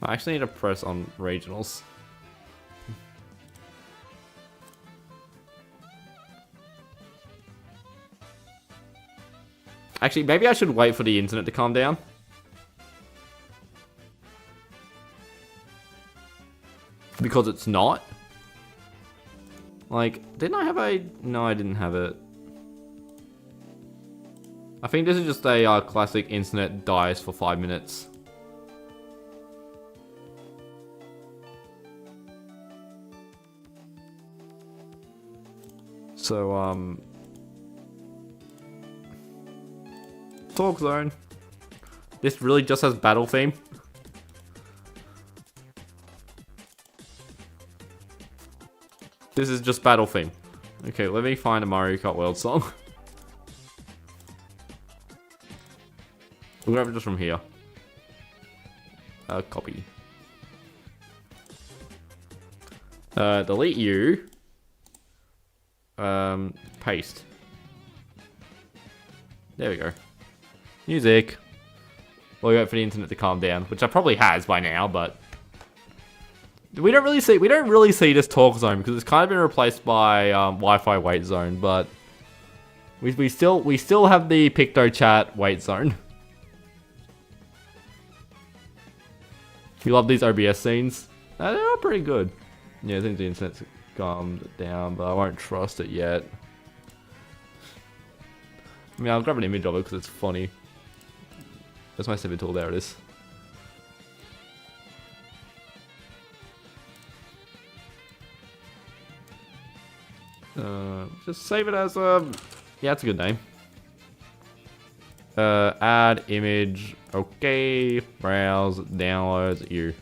Speaker 1: I actually need to press on regionals. Actually, maybe I should wait for the internet to calm down. Because it's not. Like, didn't I have a... No, I didn't have it. I think this is just a classic internet dies for 5 minutes. So, Talk Zone. This really just has battle theme. This is just battle theme. Okay, let me find a Mario Kart World song. We'll grab it just from here. Copy. Delete you. Paste. There we go. Music. Well, we wait for the internet to calm down, which I probably has by now, but we don't really see this talk zone because it's kind of been replaced by Wi-Fi wait zone, but we still have the Picto chat wait zone. You love these OBS scenes? They're pretty good. Yeah, I think the internet's calmed down, but I won't trust it yet. I mean, I'll grab an image of it because it's funny. That's my snippet tool. There it is. Just save it as a... Yeah, it's a good name. Add image. Okay. Browse. Downloads. You.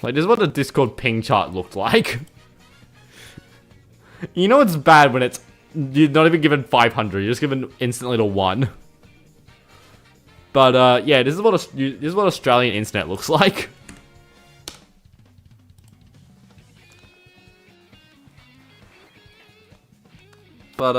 Speaker 1: Like, this is what the Discord ping chart looked like. You know it's bad when you're not even given 500. You're just given instantly to 1. But yeah, this is what Australian internet looks like. But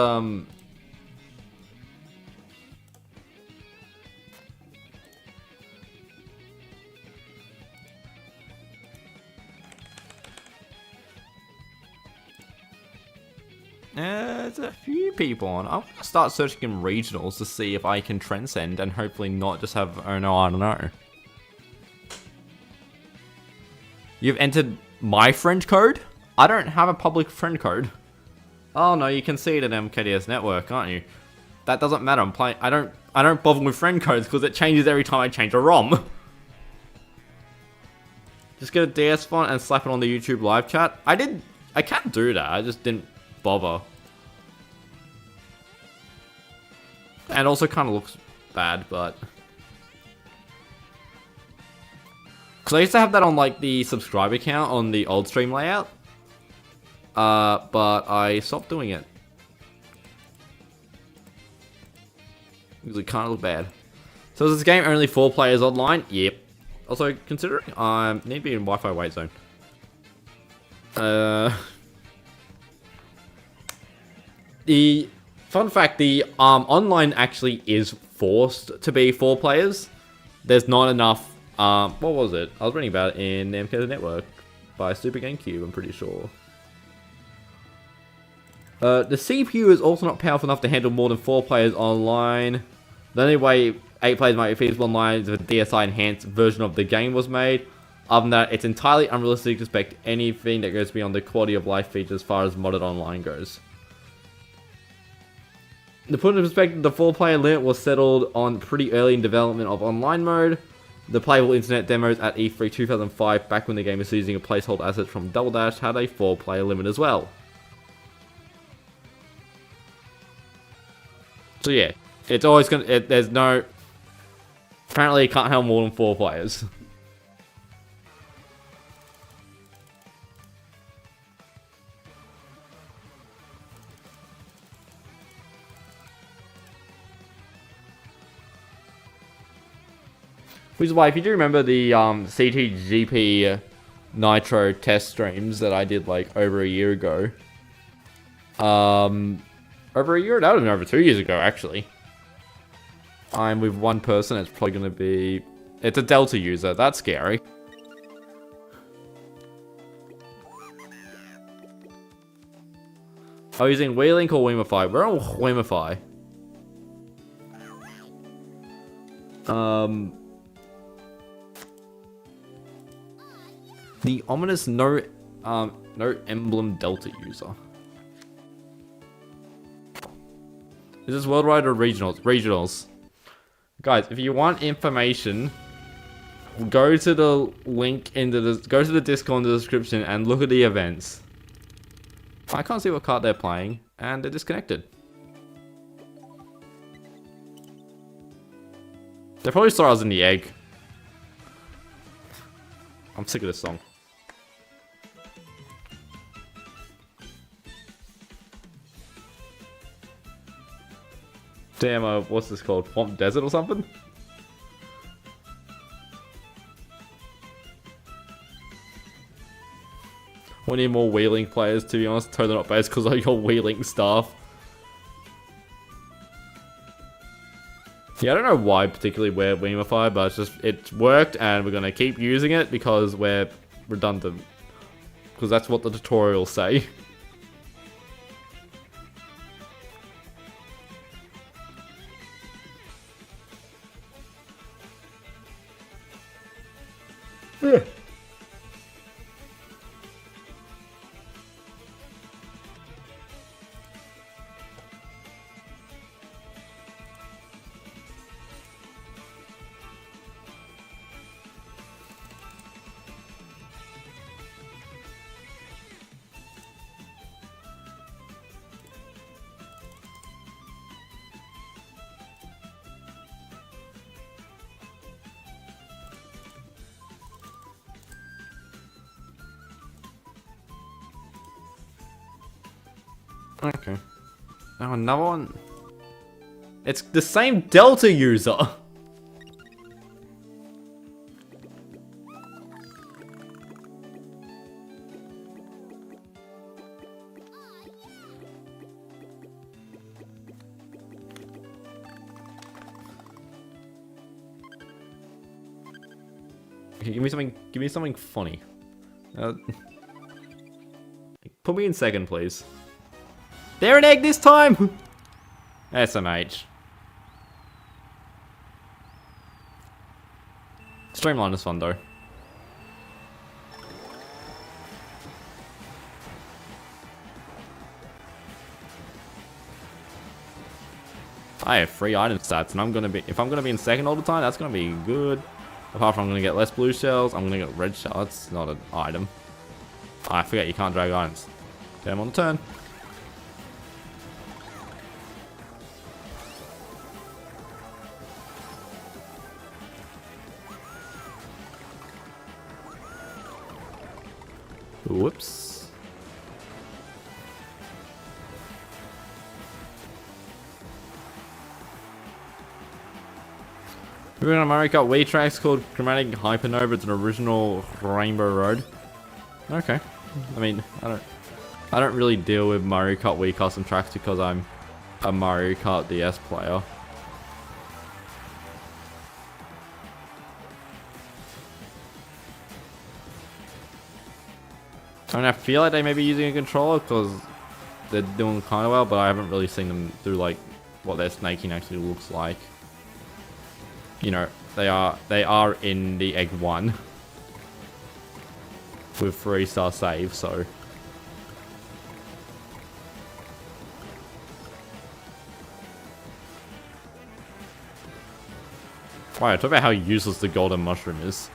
Speaker 1: there's a few people on. I'm gonna start searching in regionals to see if I can transcend and hopefully not just have, oh no, I don't know. You've entered my friend code? I don't have a public friend code. Oh no, you can see it in MKDS network, can't you? That doesn't matter. I'm playing. I don't bother with friend codes because it changes every time I change a ROM. Just get a DS font and slap it on the YouTube live chat. I can do that. I just didn't bother. And also kind of looks bad, but because I used to have that on like the subscriber count on the old stream layout. But I stopped doing it. Because it kind of look bad. So is this game only 4 players online? Yep. Also, considering I need to be in Wi-Fi wait zone. The fun fact, the online actually is forced to be 4 players. There's not enough. What was it? I was reading about it in MKDS network by Super GameCube, I'm pretty sure. The CPU is also not powerful enough to handle more than 4 players online. The only way 8 players might be feasible online is if a DSi enhanced version of the game was made. Other than that, it's entirely unrealistic to expect anything that goes beyond the quality of life features as far as modded online goes. To put it in perspective, the 4-player limit was settled on pretty early in development of online mode. The playable internet demos at E3 2005, back when the game was using a placeholder asset from Double Dash, had a 4-player limit as well. So yeah, it's always gonna. There's no. Apparently, it can't have more than 4 players. Which is why, if you do remember the CTGP Nitro test streams that I did like over a year ago. Over a year? That would have been over 2 years ago, actually. I'm with one person. It's probably going to be... It's a Delta user. That's scary. Oh, using WeLink or Weamify? We're on Weamify. The ominous no emblem Delta user. Is this worldwide or regionals? Regionals. Guys, if you want information, go to the link in the go to the Discord in the description and look at the events. I can't see what card they're playing, and they're disconnected. They probably saw I was in the egg. I'm sick of this song. Damn, what's this called? Swamp Desert or something? We need more wheeling players, to be honest. Totally not based because of your wheeling stuff. Yeah, I don't know why particularly we're Weamify, but it's worked and we're gonna keep using it because we're redundant. Because that's what the tutorials say. Okay. Oh, another one. It's the same Delta user. Okay, give me something. Give me something funny. Put me in second, please. They're an egg this time. SMH. Streamline is fun though. I have 3 item stats, and if I'm gonna be in second all the time, that's gonna be good. Apart from I'm gonna get less blue shells, I'm gonna get red shells. That's not an item. I forget you can't drag items. Okay, I'm on the turn. Whoops. We're on a Mario Kart Wii tracks called Chromatic Hypernova. It's an original Rainbow Road. Okay. I mean, I don't really deal with Mario Kart Wii custom tracks because I'm a Mario Kart DS player. I mean, I feel like they may be using a controller because they're doing kind of well, but I haven't really seen them do like what their snaking actually looks like. You know, they are in the Egg 1 with 3-star save, so. Wow, talk about how useless the golden mushroom is.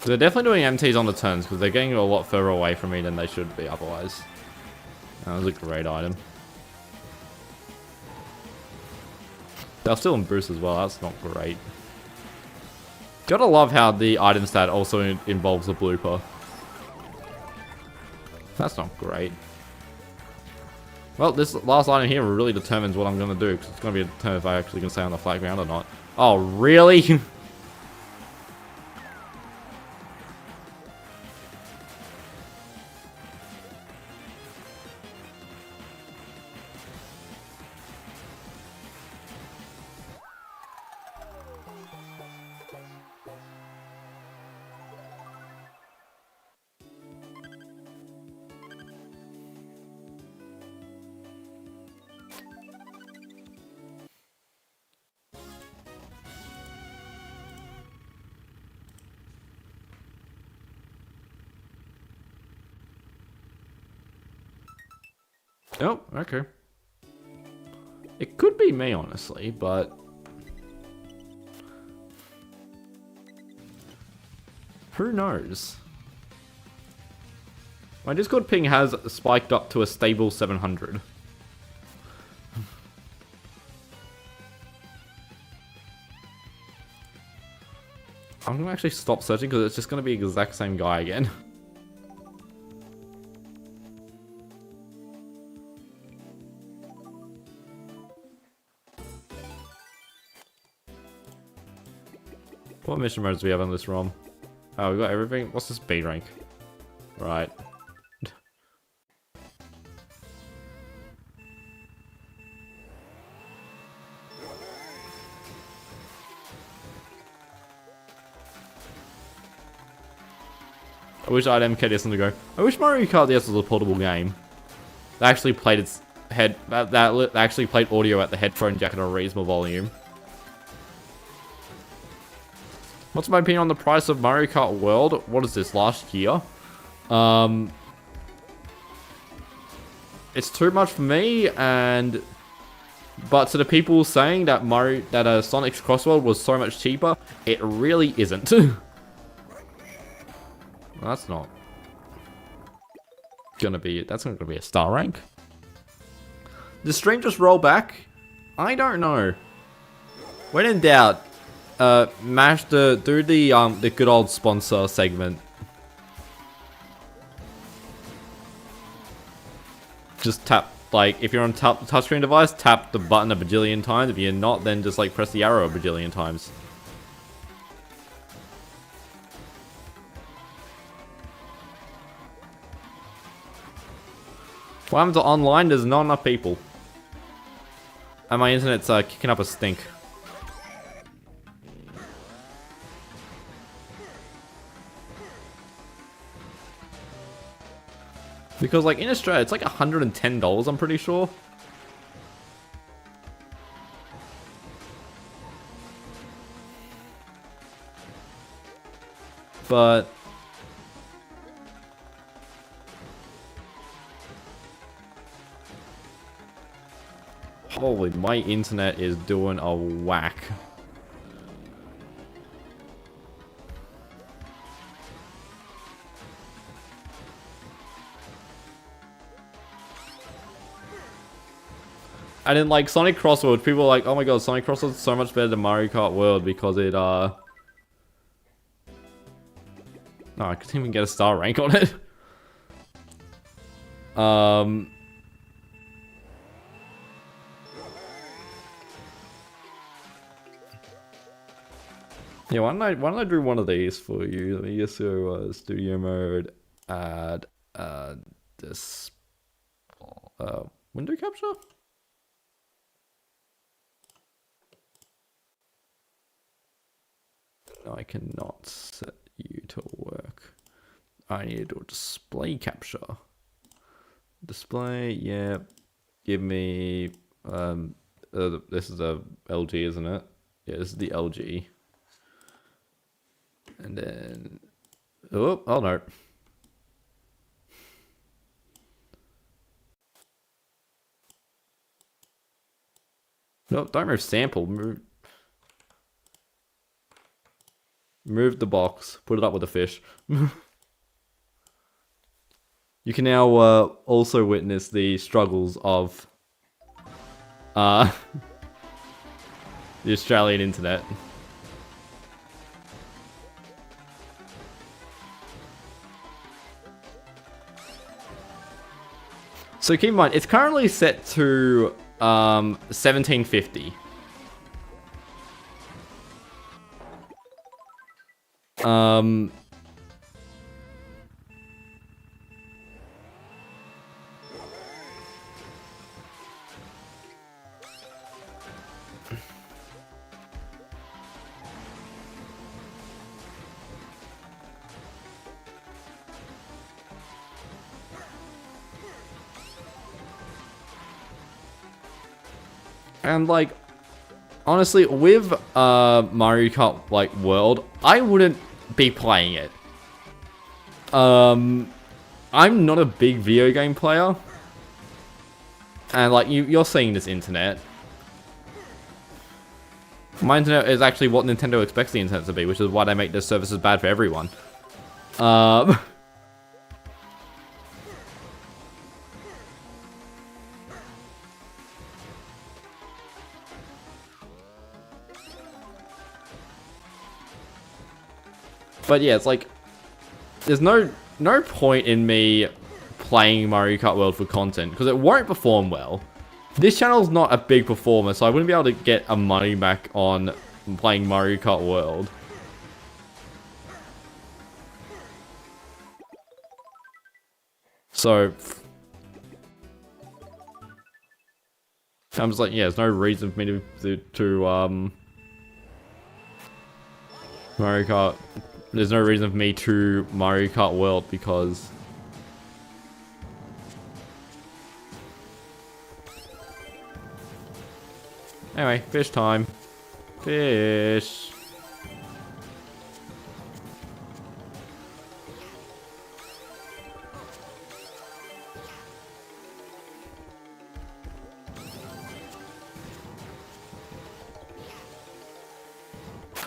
Speaker 1: They're definitely doing MTs on the turns because they're getting a lot further away from me than they should be otherwise. That was a great item. They're still in boost as well, that's not great. Gotta love how the item stat also involves a blooper. That's not great. Well, this last item here really determines what I'm gonna do because it's gonna be determined if I actually can stay on the flat ground or not. Oh, really? Oh, okay. It could be me, honestly, but... who knows? My Discord ping has spiked up to a stable 700. I'm gonna actually stop searching because it's just gonna be the exact same guy again. What mission modes do we have on this ROM? Oh, we got everything. What's this B rank? Right. I wish I had MKDS on the go. I wish Mario Kart DS was a portable game. That actually played its head. That actually played audio at the headphone jack at a reasonable volume. What's my opinion on the price of Mario Kart World? What is this, last year? It's too much for me, but to the people saying that Sonic's Crossworld was so much cheaper, it really isn't. That's not gonna be. That's not gonna be a star rank. Does stream just roll back? I don't know. When in doubt, do the good old sponsor segment. Just tap, like, if you're on touchscreen device, tap the button a bajillion times. If you're not, then just like press the arrow a bajillion times. What happens to online? There's not enough people. And my internet's kicking up a stink. Because, like, in Australia, it's like $110, I'm pretty sure. But... holy, my internet is doing a whack. And in, like, Sonic Crossworld, people are like, oh my god, Sonic Crossworld is so much better than Mario Kart World because it, No, I couldn't even get a star rank on it. Yeah, why don't I do one of these for you? Let me just go studio mode, add this window capture. I cannot set you to work. I need to do a display capture. Display, yeah. Give me this is a LG, isn't it? Yeah, this is the LG. And then oh no. No, don't move sample. Move the box. Put it up with the fish. You can now also witness the struggles of the Australian internet. So keep in mind, it's currently set to 1750. And like, honestly, with Mario Kart like World, I wouldn't be playing it. I'm not a big video game player, and like you're seeing this internet. My internet is actually what Nintendo expects the internet to be, which is why they make their services bad for everyone. But yeah, it's like, there's no point in me playing Mario Kart World for content, because it won't perform well. This channel's not a big performer, so I wouldn't be able to get a money back on playing Mario Kart World. So I'm just like, yeah, there's no reason for me to Mario Kart. There's no reason for me to Mario Kart World because anyway, fish time. Fish.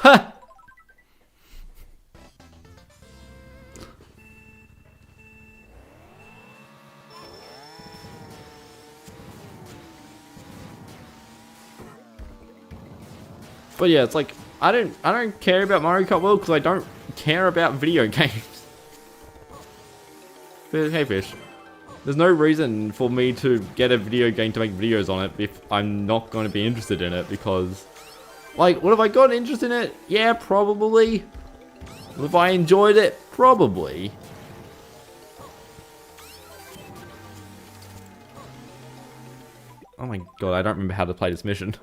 Speaker 1: Ha! But yeah, it's like I don't care about Mario Kart World because I don't care about video games. Hey fish, there's no reason for me to get a video game to make videos on it if I'm not going to be interested in it, because like, what have I got interest in it? Yeah, probably. Have I enjoyed it? Probably. Oh my god, I don't remember how to play this mission.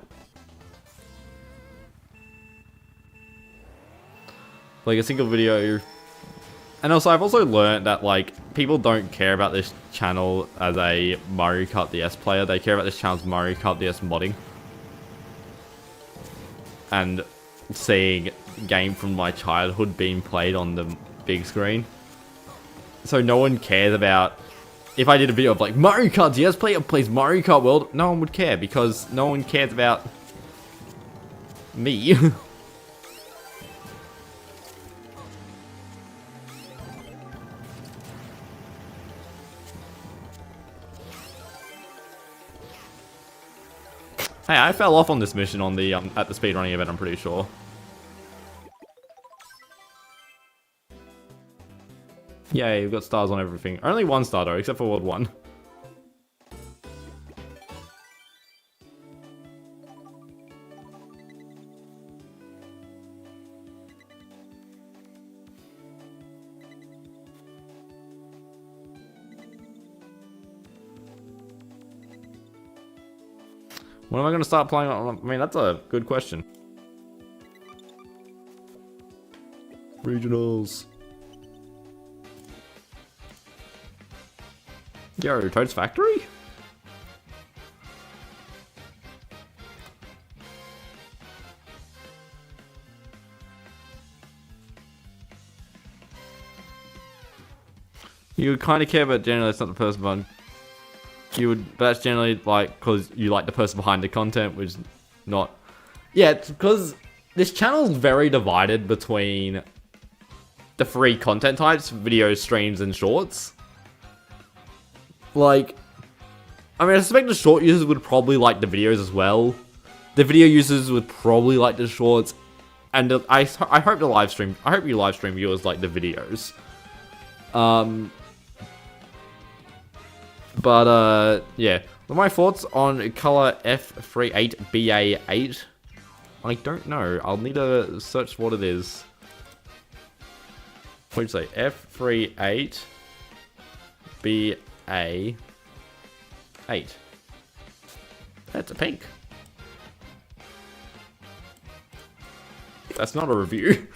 Speaker 1: Like a single video. And also, I've also learned that, like, people don't care about this channel as a Mario Kart DS player. They care about this channel's Mario Kart DS modding. And seeing game from my childhood being played on the big screen. So no one cares about... If I did a video of, like, Mario Kart DS player plays Mario Kart World, no one would care, because no one cares about... me. Hey, I fell off on this mission on the at the speedrunning event, I'm pretty sure. Yay, we've got stars on everything. Only one star though, except for World 1. When am I going to start playing? I mean, that's a good question. Regionals. Yo, Toad's Factory? You would kind of care, but generally it's not the person behind. You would, but that's generally like because you like the person behind the content, which is not. Yeah, it's because this channel is very divided between the three content types: videos, streams, and shorts. Like, I mean, I suspect the short users would probably like the videos as well. The video users would probably like the shorts, and I hope the live stream. I hope you live stream viewers like the videos. But, yeah. What are my thoughts on color F38BA8? I don't know. I'll need to search what it is. What did you say? F38BA8. That's a pink. That's not a review.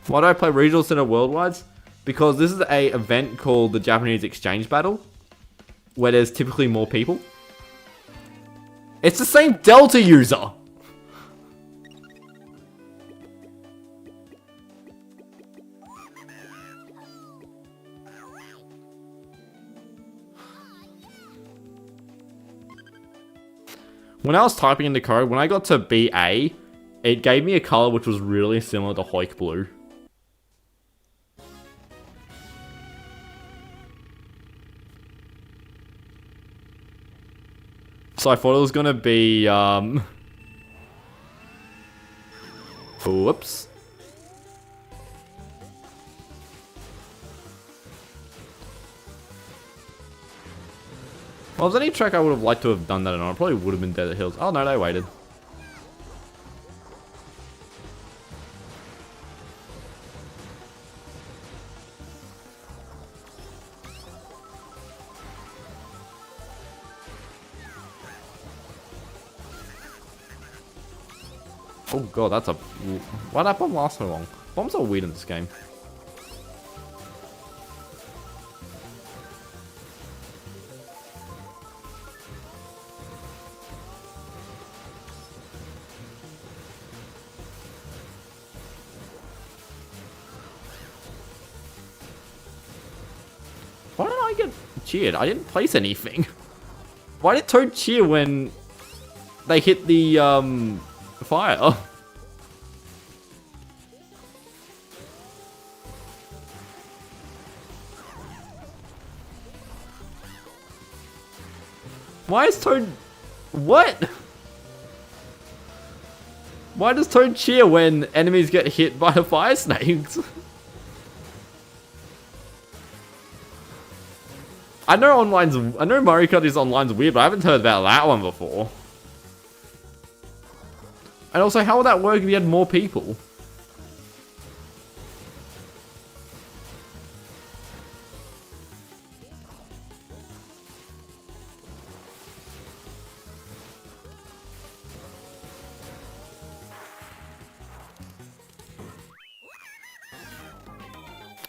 Speaker 1: Why do I play regional center worldwides? Because this is a event called the Japanese Exchange Battle, where there's typically more people. It's the same Delta user! When I was typing in the code, when I got to BA, it gave me a color which was really similar to Hoik blue. So I thought it was gonna be, whoops. Well, if there's any track I would have liked to have done that on, it probably would have been Desert Hills. Oh no, they waited. Oh god, that's a... Why'd that bomb last so long? Bombs are weird in this game. Why did I get cheered? I didn't place anything. Why did Toad cheer when they hit the, fire? Why is Toad What? Why does Toad cheer when enemies get hit by the fire snakes? I know Mario Kart DS Online's weird, but I haven't heard about that one before. And also, how would that work if you had more people?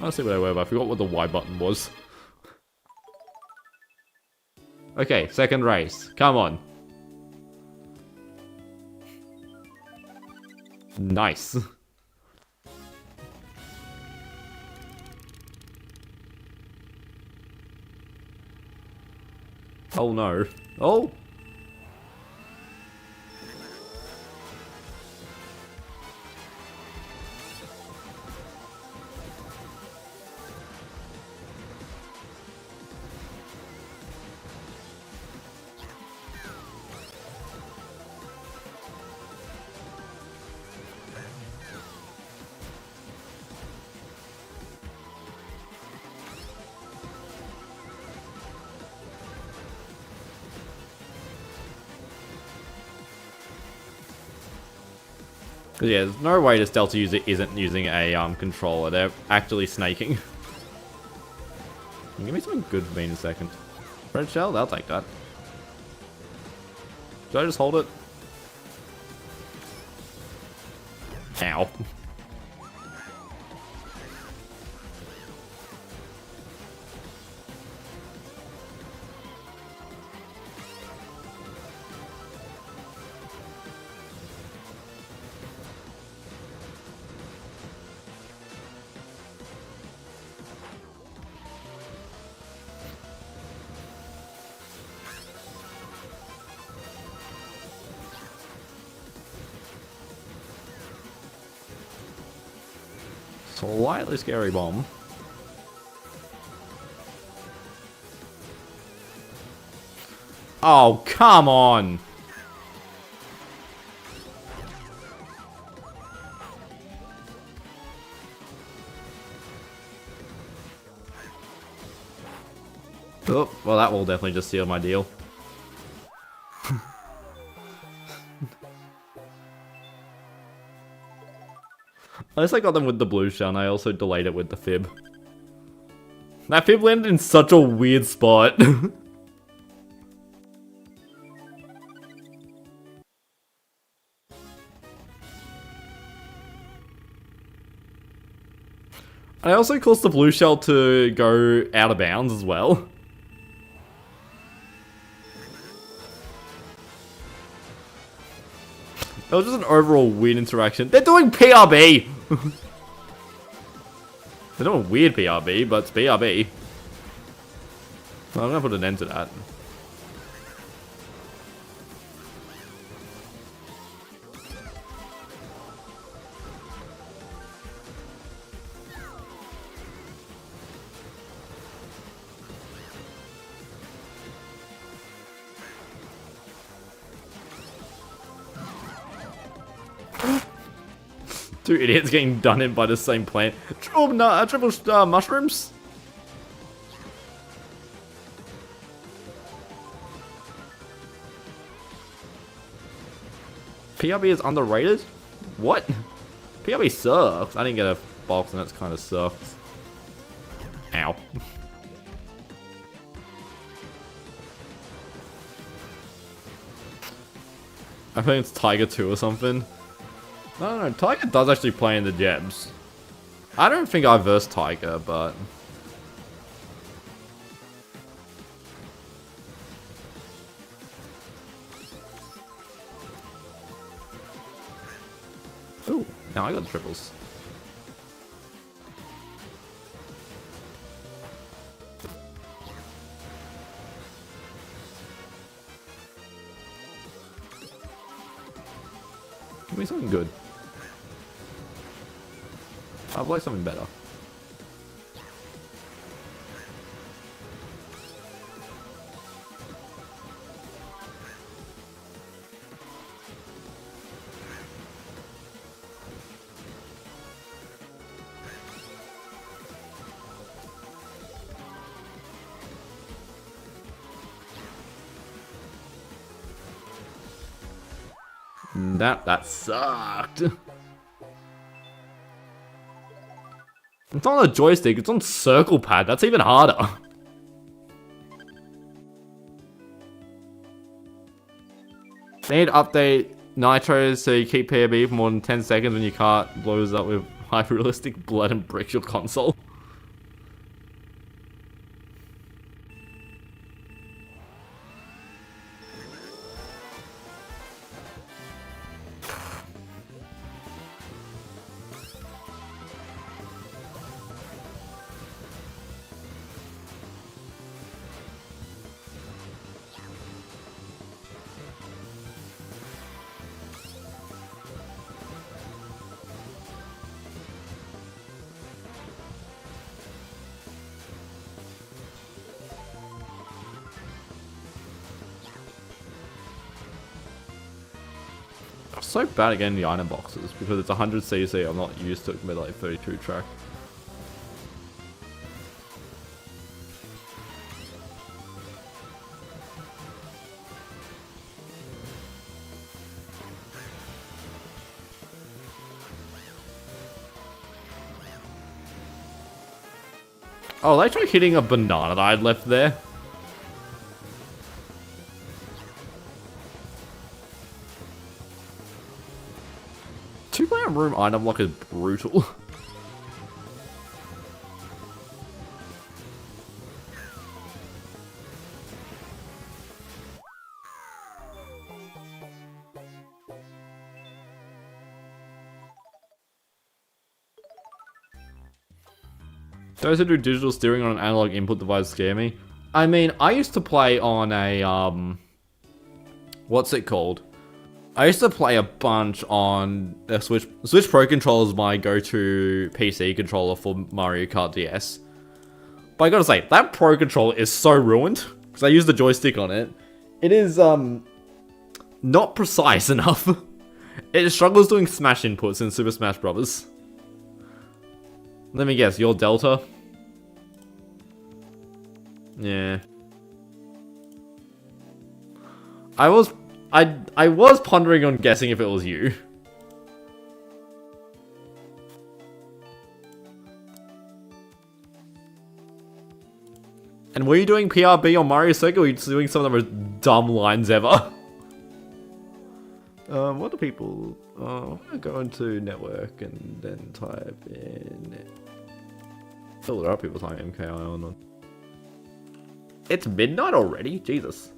Speaker 1: I'll see what I were, but I forgot what the Y button was. Okay, second race. Come on. Nice. Oh no. Oh! Yeah, there's no way this Delta user isn't using a controller. They're actually snaking. Give me something good for me in a second. Red shell? I'll take that. Should I just hold it? Ow. Slightly scary bomb. Oh, come on! Oh, well that will definitely just seal my deal. At least I got them with the blue shell, and I also delayed it with the fib. That fib landed in such a weird spot. I also caused the blue shell to go out of bounds as well. That was just an overall weird interaction. They're doing PRB! They're doing weird PRB, but it's PRB. Well, I'm gonna put an end to that. Two idiots getting done in by the same plant. Triple mushrooms? PRB is underrated? What? PRB sucks. I didn't get a box and that's kind of sucks. Ow. I think it's Tiger 2 or something. I don't know, Tiger does actually play in the Jebs. I don't think I versed Tiger, but... Ooh, now I got the triples. Give me something good. I'll play something better. That sucked. It's not on a joystick, it's on circle pad. That's even harder. They need to update Nitro so you keep PB for more than 10 seconds when your cart blows up with hyper-realistic blood and breaks your console. I'm so bad at getting the item boxes because it's 100cc. I'm not used to it with like 32 track. Oh, they tried hitting a banana that I'd left there. Two-player room item lock is brutal. Those who do digital steering on an analog input device scare me. I mean, I used to play on a, what's it called? I used to play a bunch on a Switch. Switch Pro Controller is my go-to PC controller for Mario Kart DS. But I gotta say, that Pro Controller is so ruined, because I use the joystick on it. It is, not precise enough. It struggles doing smash inputs in Super Smash Bros. Let me guess, you're Delta? Yeah. I was pondering on guessing if it was you. And were you doing PRB on Mario Circuit, or were you just doing some of the most dumb lines ever? What do people... go into network and then type in... Oh, there are people typing MKI on. It's midnight already? Jesus.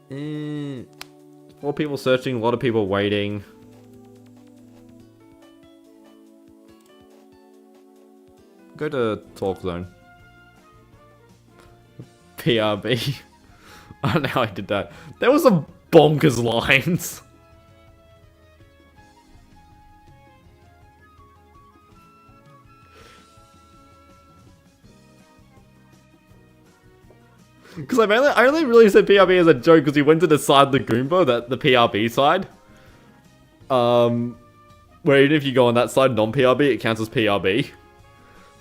Speaker 1: More people searching, a lot of people waiting. Go to talk zone. PRB. I don't know how I did that. There was some bonkers lines. Because I only really said PRB as a joke because he went to the side of the Goomba, the PRB side. Where even if you go on that side, non-PRB, it counts as PRB.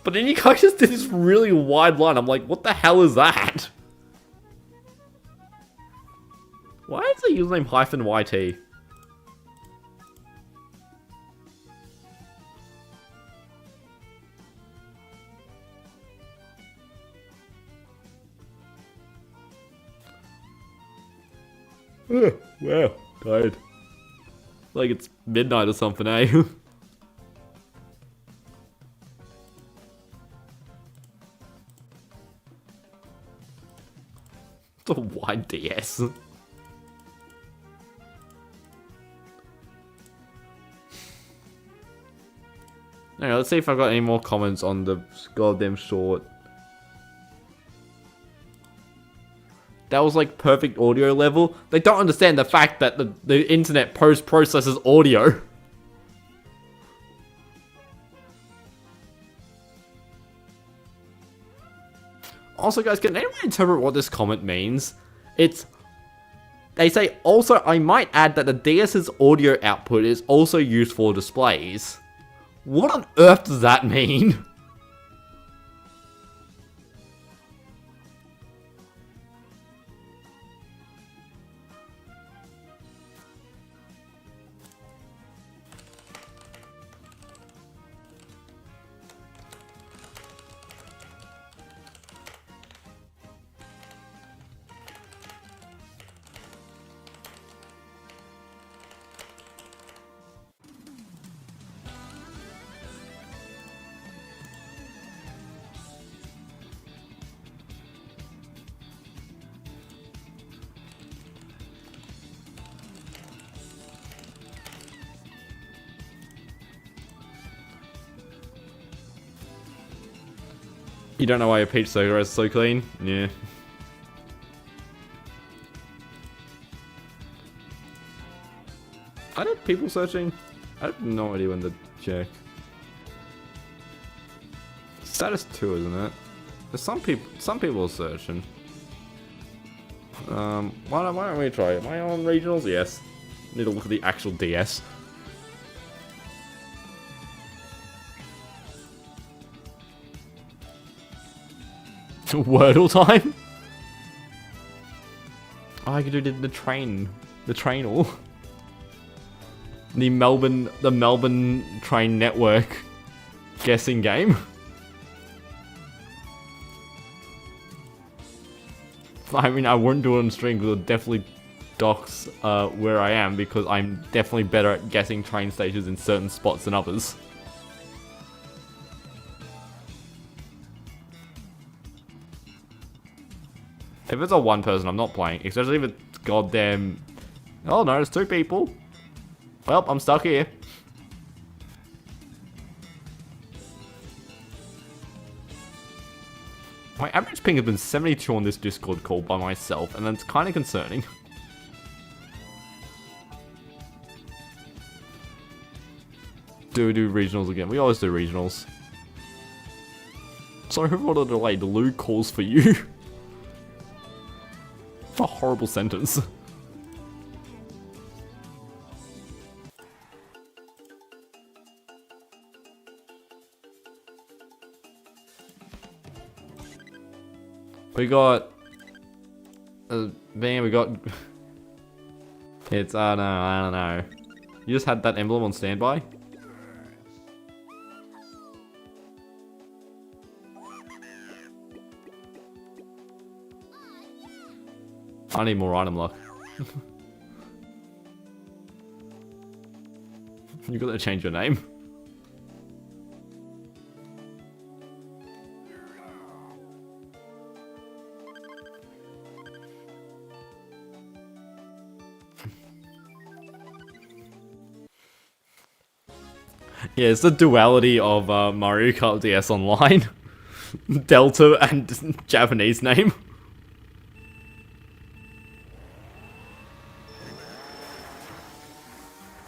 Speaker 1: But then you guys just did this really wide line. I'm like, what the hell is that? Why is the username Hyphen YT? Wow, tired. Like it's midnight or something, eh? It's a wide DS. Anyway, let's see if I've got any more comments on the goddamn short. That was like perfect audio level. They don't understand the fact that the internet post-processes audio. Also, guys, can anyone interpret what this comment means? They say, also, I might add that the DS's audio output is also used for displays. What on earth does that mean? You don't know why your peach cigarette is so clean? Yeah. I did people searching. I have no idea when to check. Status 2, isn't it? There's some people are searching. Why don't we try it? Am I on regionals? Yes. Need to look at the actual DS. Wordle time? Oh, I could do the train. The trainal. The Melbourne train network guessing game. I mean, I wouldn't do it on stream because it'll definitely dox where I am because I'm definitely better at guessing train stations in certain spots than others. If it's a one person, I'm not playing, especially if it's goddamn... Oh no, it's 2 people. Well, I'm stuck here. My average ping has been 72 on this Discord call by myself, and that's kind of concerning. Do we do regionals again? We always do regionals. Sorry for the delay. The Lou calls for you. What a horrible sentence. We got... man, we got... It's, I don't know. You just had that emblem on standby? I need more item luck. You gotta change your name. Yeah, it's the duality of Mario Kart DS Online. Delta and Japanese name.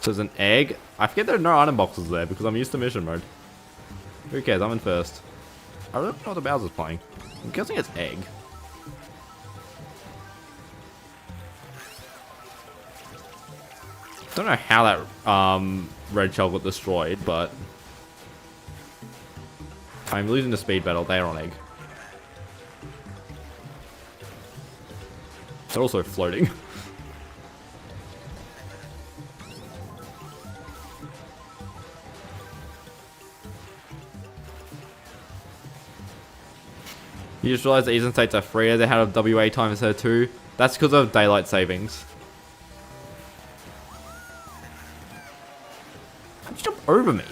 Speaker 1: So there's an egg. I forget there are no item boxes there because I'm used to mission mode. Who cares? I'm in first. I don't know what the Bowser's playing. I'm guessing it's egg. Don't know how that red shell got destroyed, but I'm losing the speed battle. They're on egg. They're also floating. You just realized the Eastern states are freer. They had a WA time instead of 2. That's because of daylight savings. How'd you jump over me?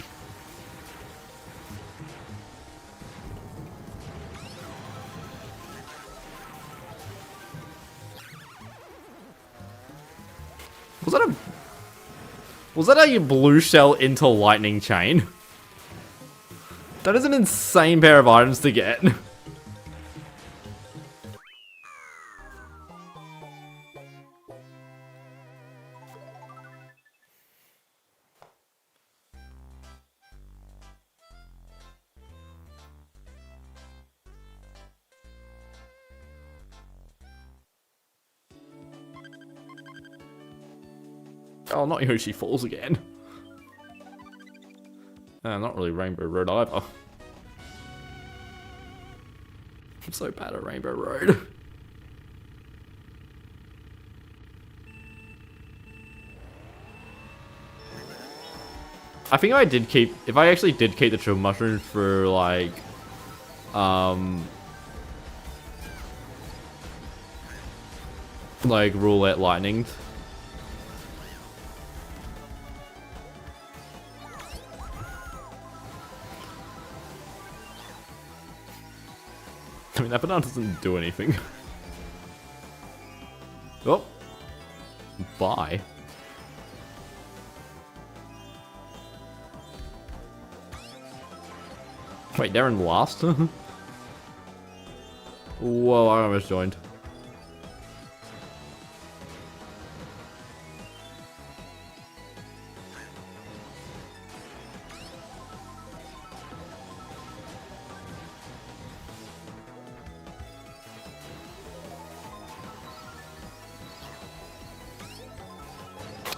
Speaker 1: Was that a blue shell into lightning chain? That is an insane pair of items to get. Oh, not Yoshi Falls again. Not really Rainbow Road either. I'm so bad at Rainbow Road. I think I did keep... If I actually did keep the triple mushroom for, like... like, roulette lightning... I mean, that banana doesn't do anything. Oh. Bye. Wait, they're in last? Whoa, I almost joined.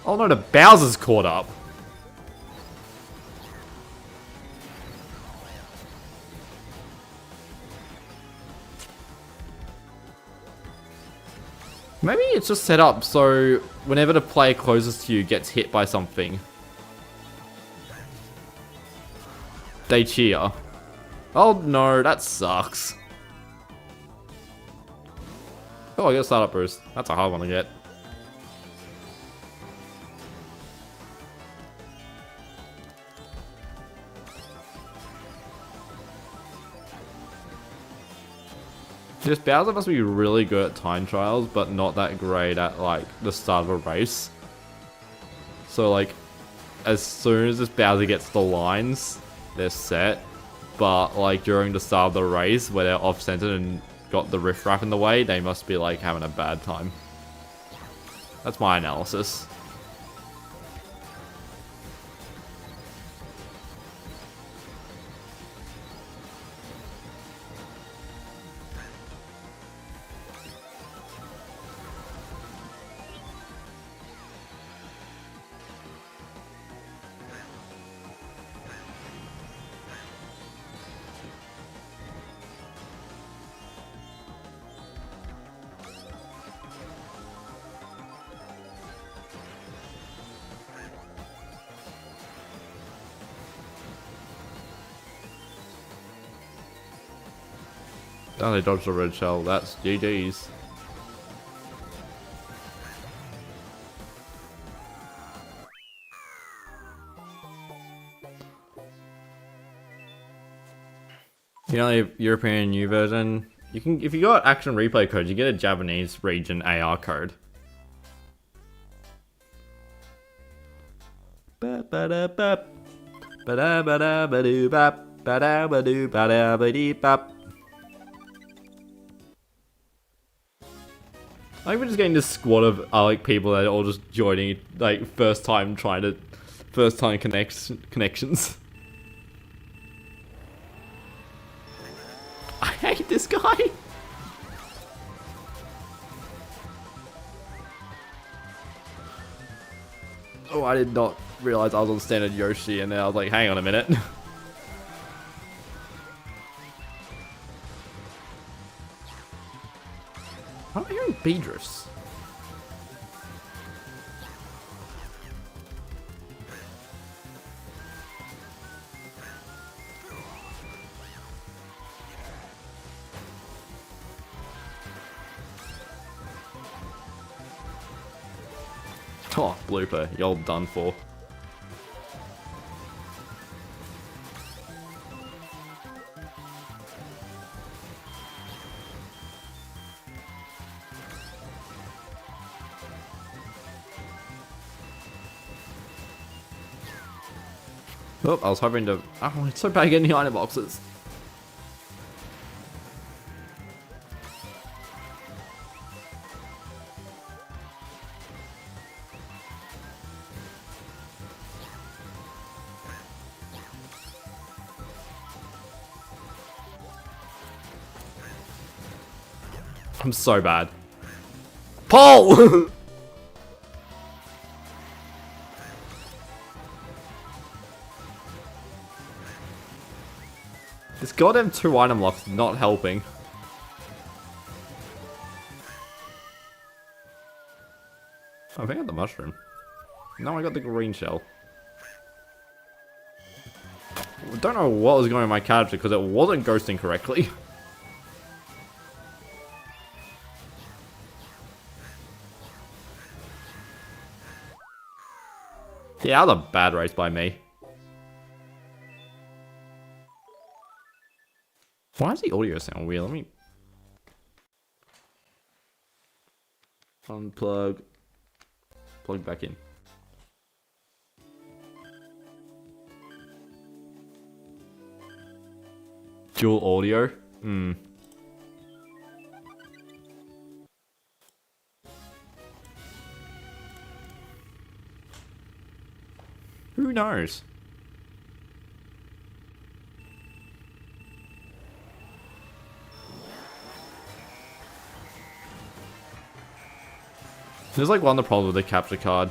Speaker 1: Oh no, the Bowser's caught up. Maybe it's just set up so whenever the player closest to you gets hit by something, they cheer. Oh no, that sucks. Oh, I got a startup boost. That's a hard one to get. This Bowser must be really good at time trials, but not that great at, like, the start of a race. So, like, as soon as this Bowser gets the lines, they're set. But, like, during the start of the race, where they're off-centered and got the riffraff in the way, they must be, like, having a bad time. That's my analysis. Oh, they dodged the red shell. That's GG's. You know, the European new version, you can, if you got action replay code, you get a Japanese region AR code. Ba-ba-da-bap. Ba-da-ba-da-ba-doo-bap. Ba-da-ba-doo-ba-da-ba-dee-bap. Like, we're just getting this squad of like people that are all just joining, like, first time connections. I hate this guy. Oh, I did not realize I was on standard Yoshi, and then I was like, hang on a minute. Why am I hearing Beedrifts? Oh, blooper, you're all done for. Oh, I was hoping to... Oh, it's so bad getting the item boxes. I'm so bad. Paul! This goddamn 2 item lock's not helping. Oh, I think I got the mushroom. No, I got the green shell. I don't know what was going on with my character because it wasn't ghosting correctly. Yeah, that was a bad race by me. Why does the audio sound weird? Let me unplug, plug back in. Dual audio? knows? There's like one of the problem with the capture card.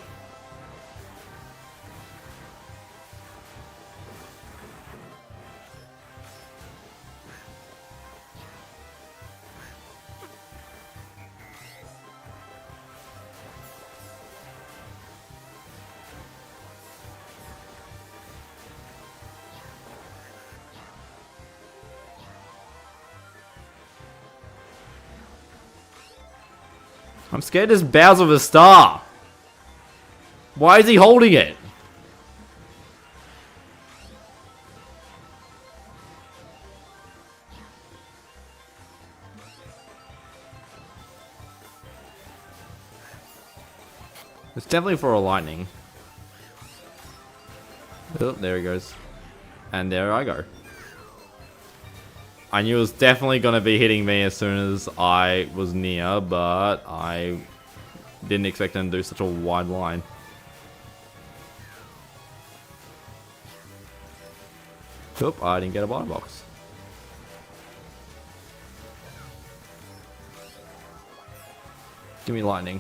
Speaker 1: I'm scared this Bowser of a star. Why is he holding it? It's definitely for a lightning. Oh, there he goes. And there I go. I knew it was definitely going to be hitting me as soon as I was near, but I didn't expect him to do such a wide line. Oop, I didn't get a bottom box. Give me lightning.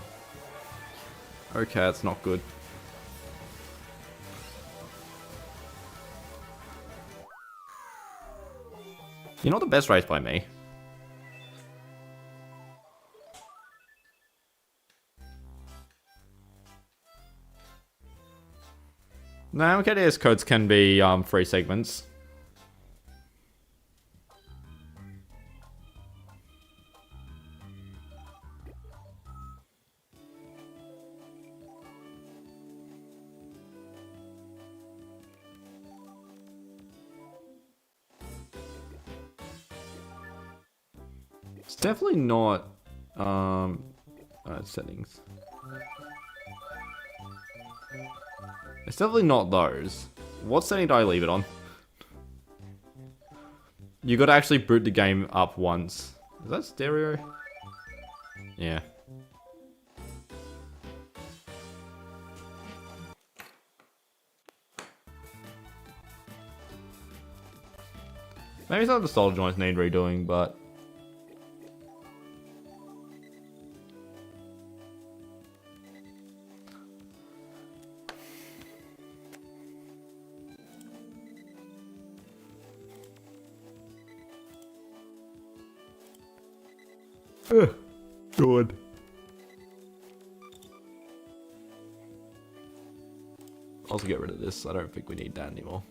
Speaker 1: Okay, that's not good. You're not the best race by me. No, MKDS codes can be 3 segments. It's definitely not settings. It's definitely not those. What setting do I leave it on? You gotta actually boot the game up once. Is that stereo? Yeah. Maybe some of the solder joints need redoing, but good. Also get rid of this. I don't think we need that anymore.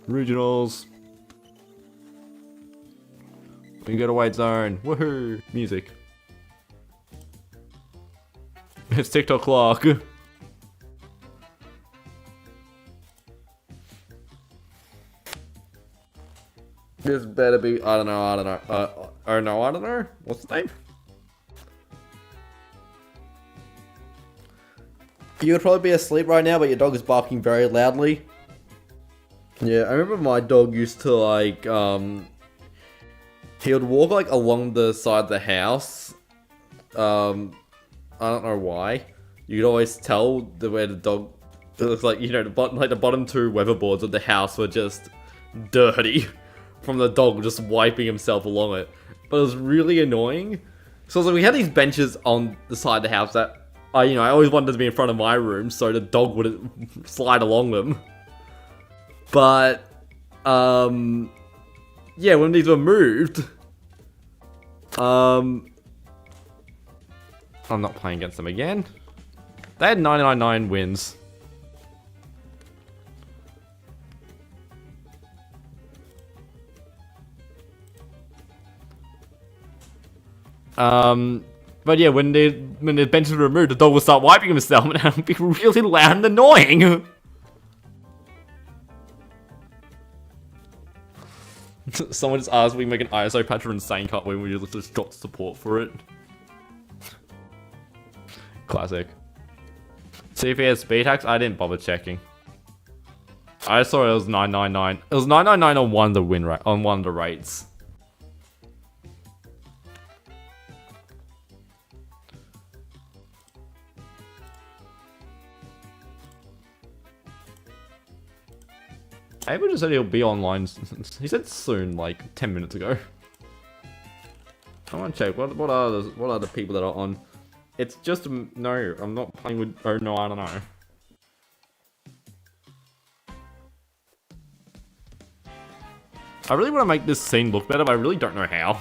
Speaker 1: Originals. We can go to white zone. Woohoo! Music. It's TikTok clock. This better be. I don't know. I don't know. What's the name? You would probably be asleep right now, but your dog is barking very loudly. Yeah, I remember my dog used to like, he would walk like along the side of the house. I don't know why. You could always tell where the dog, it looks like, you know, the bottom 2 weatherboards of the house were just dirty from the dog just wiping himself along it. But it was really annoying. So we had these benches on the side of the house that I always wanted to be in front of my room so the dog wouldn't slide along them. But, yeah, when these were moved, I'm not playing against them again. They had 999 wins. But yeah, when the benches were removed, the dog would start wiping himself, and it would be really loud and annoying. Someone just asked if we make an ISO patch for Insane Cut when we just got support for it. Classic. See if he has speed hacks. I didn't bother checking. I saw it was 999. It was 999 on one of the win rate on one of the rates. Abel just said he'll be online. He said soon, like 10 minutes ago. I want to check. What are the people that are on? It's just no. I'm not playing with. Oh no, I don't know. I really want to make this scene look better, but I really don't know how.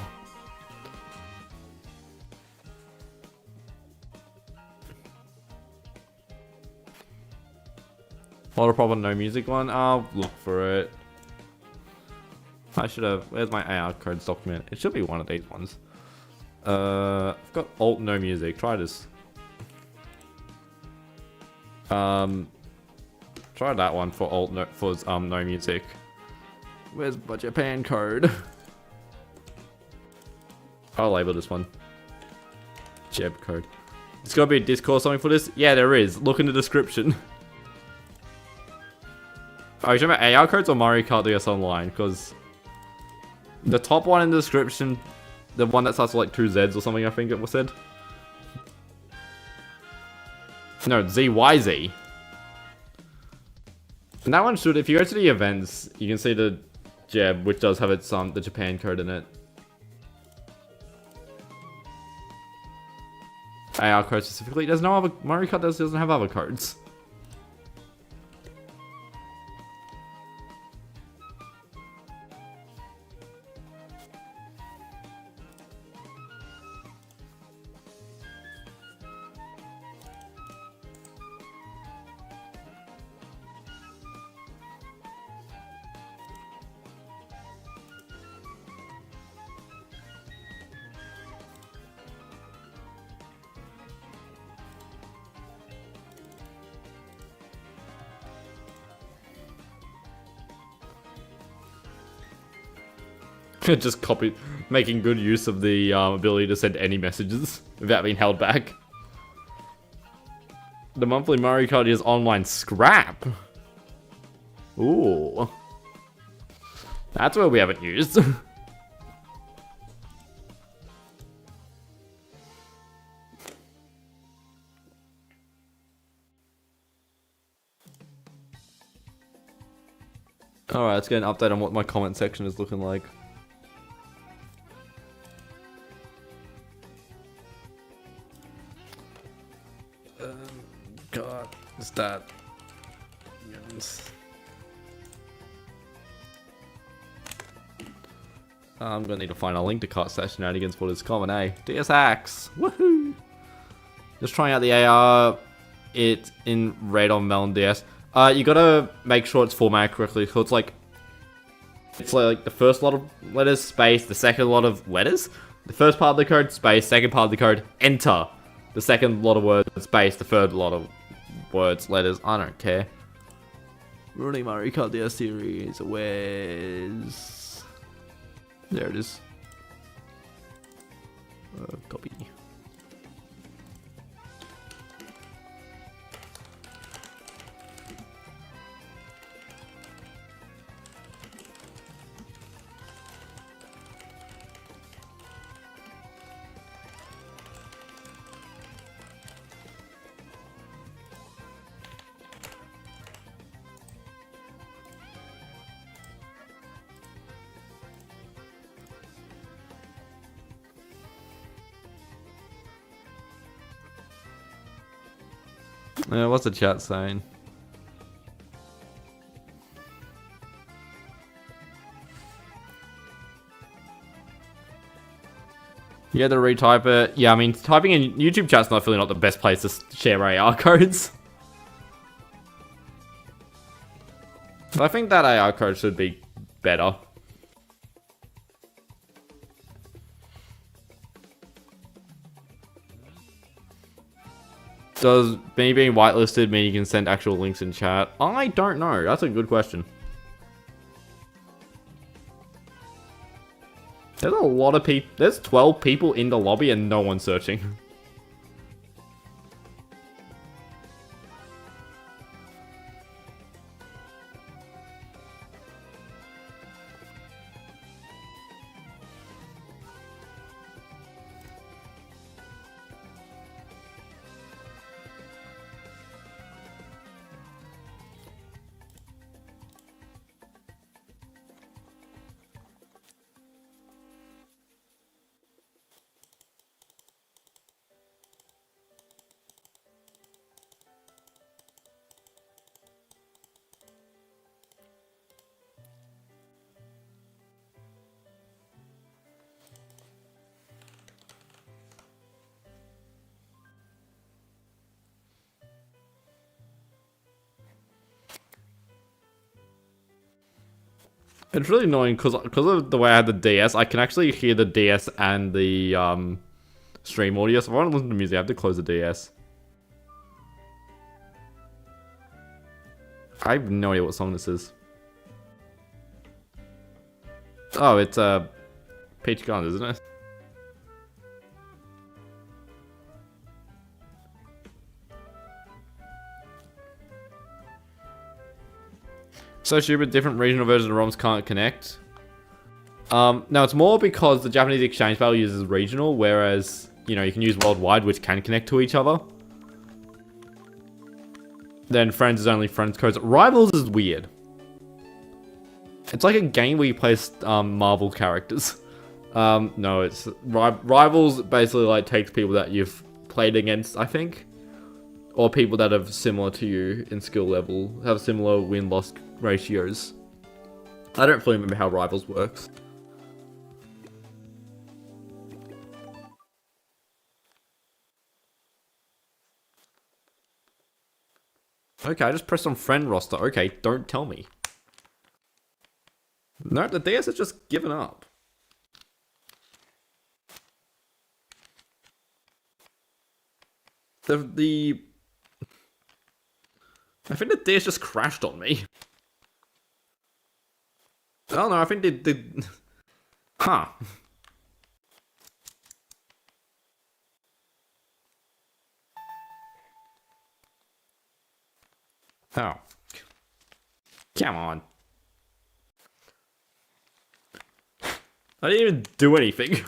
Speaker 1: What a proper no music one? I'll look for it. I should have. Where's my AR codes document? It should be one of these ones. I've got alt no music. Try this. Try that one for alt no no music. Where's my Japan code? I'll label this one. Jeb code. There's gotta be a Discord or something for this? Yeah, there is. Look in the description. Are you talking about AR codes or Mario Kart DS Online? Because the top one in the description, the one that starts with like 2 Z's or something, I think it was said. No, ZYZ. And that one should, if you go to the events, you can see the Jeb, which does have its the Japan code in it. AR code specifically. There's no other Mario Kart doesn't have other codes. Just making good use of the ability to send any messages without being held back. The monthly Mario Kart is online scrap. Ooh. That's where we haven't used. Alright, let's get an update on what my comment section is looking like. God, is that? Yes. I'm gonna need to find a link to cart slash shenanigans for this common, eh? DS Axe! Woohoo! Just trying out the AR. It's in red on Melbourne DS. You gotta make sure it's formatted correctly, so it's like the first lot of letters, space, the second lot of letters, the first part of the code, space, second part of the code, enter. The second lot of words, space, the third lot of words, letters, I don't care. Running Mario Kart DS series, where's... There it is. Copy. What's the chat saying? You had to retype it. Yeah, I mean, typing in YouTube chat's not really not the best place to share AR codes. So I think that AR code should be better. Does me being whitelisted mean you can send actual links in chat? I don't know. That's a good question. There's a lot of people. There's 12 people in the lobby and no one searching. It's really annoying because of the way I had the DS, I can actually hear the DS and the stream audio. So if I want to listen to music, I have to close the DS. I have no idea what song this is. Oh, it's Peach Guns, isn't it? So stupid, different regional versions of ROMs can't connect. No, it's more because the Japanese exchange value uses regional, whereas, you know, you can use worldwide, which can connect to each other. Then Friends is only Friends codes. Rivals is weird. It's like a game where you play Marvel characters. No, it's Rivals basically like takes people that you've played against, I think. Or people that are similar to you in skill level, have similar win-loss ratios. I don't fully remember how Rivals works. Okay, I just pressed on friend roster. Okay, don't tell me. No, the DS has just given up. I think the DS just crashed on me. Oh no, I think the huh. Oh. Come on. I didn't even do anything.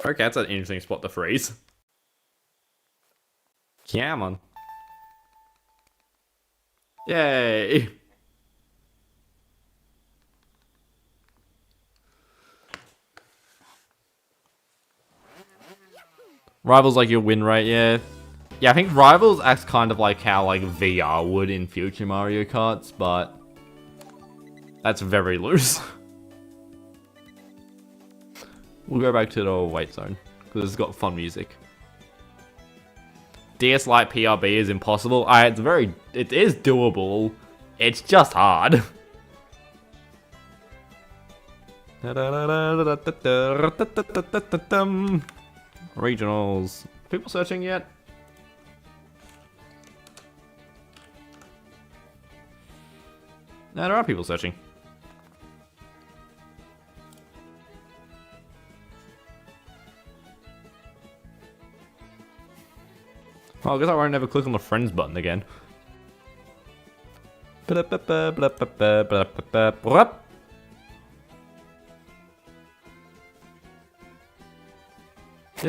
Speaker 1: Okay, that's an interesting spot to freeze. Come on. Yay! Rivals like your win rate, yeah. Yeah, I think Rivals acts kind of like how like VR would in future Mario Karts, but that's very loose. We'll go back to the wait zone because it's got fun music. DS Lite PRB is impossible. It is doable. It's just hard. Regionals. People searching yet? No, there are people searching. Well, I guess I won't never click on the friends button again. This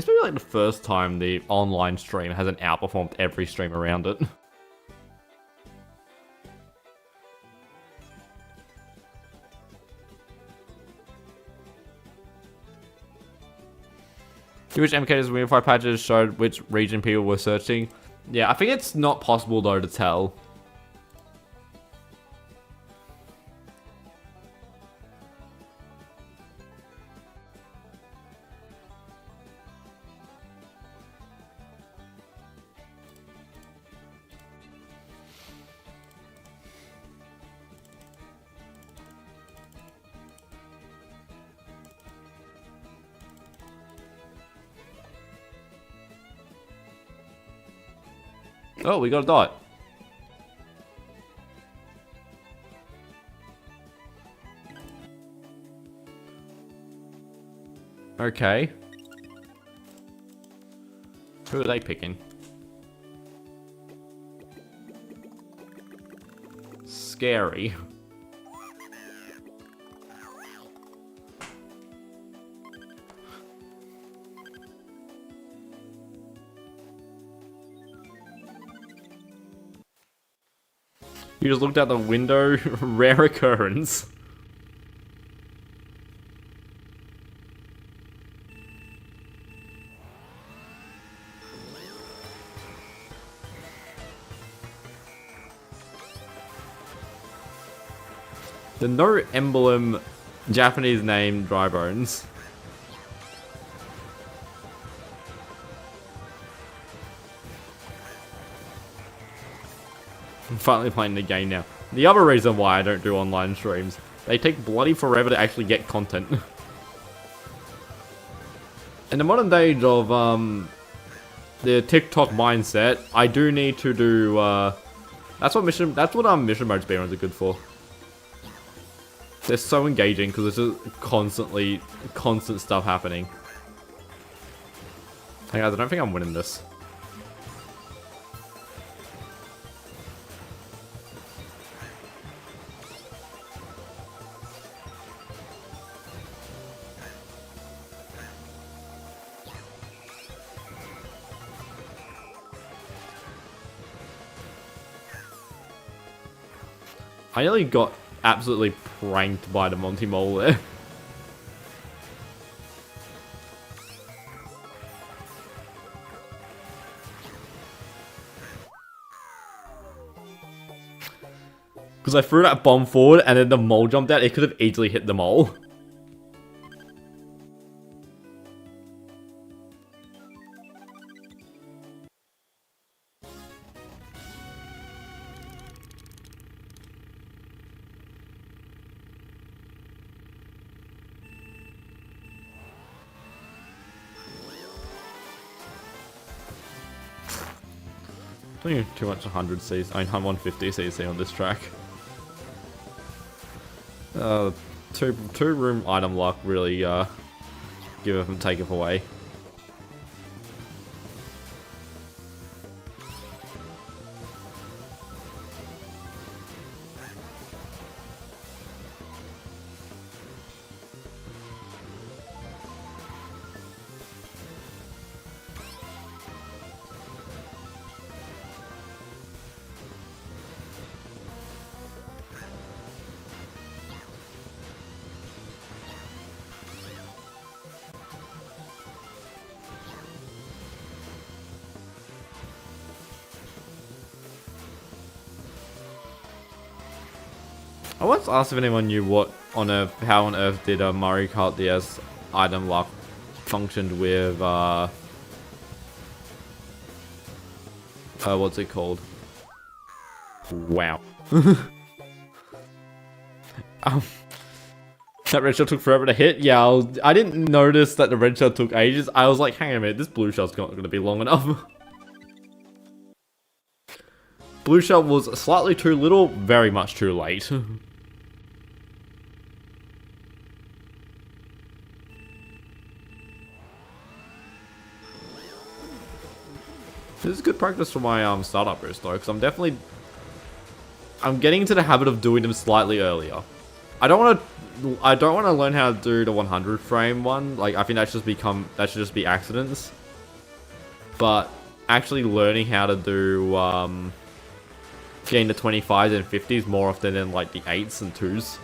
Speaker 1: may be like the first time the online stream hasn't outperformed every stream around it. Which MKDS Unified patches showed which region people were searching. Yeah, I think it's not possible though to tell. Oh, we got a dot. Okay. Who are they picking? Scary. You just looked out the window. Rare occurrence. The no emblem Japanese name dry bones. finally playing the game now. The other reason why I don't do online streams, they take bloody forever to actually get content. In the modern age of the TikTok mindset, I do need to do that's what mission mode speedruns are good for. They're so engaging because there's just constant stuff happening. Hey guys, I don't think I'm winning this. I nearly got absolutely pranked by the Monty Mole there. Because I threw that bomb forward and then the mole jumped out, it could have easily hit the mole. I think too much 100 cc. I mean, 150 cc on this track. Two room item luck really give it and take it away. I once asked if anyone knew how on earth did Mario Kart DS item lock functioned with what's it called? Wow. That red shell took forever to hit. Yeah, I didn't notice that the red shell took ages. I was like, hang on a minute, this blue shell's not going to be long enough. Blue shell was slightly too little, very much too late. This is good practice for my startup boost though, because I'm getting into the habit of doing them slightly earlier. I don't want to learn how to do the 100 frame one. Like I think that should just be accidents. But actually learning how to do getting the 25s and 50s more often than like the 8s and 2s.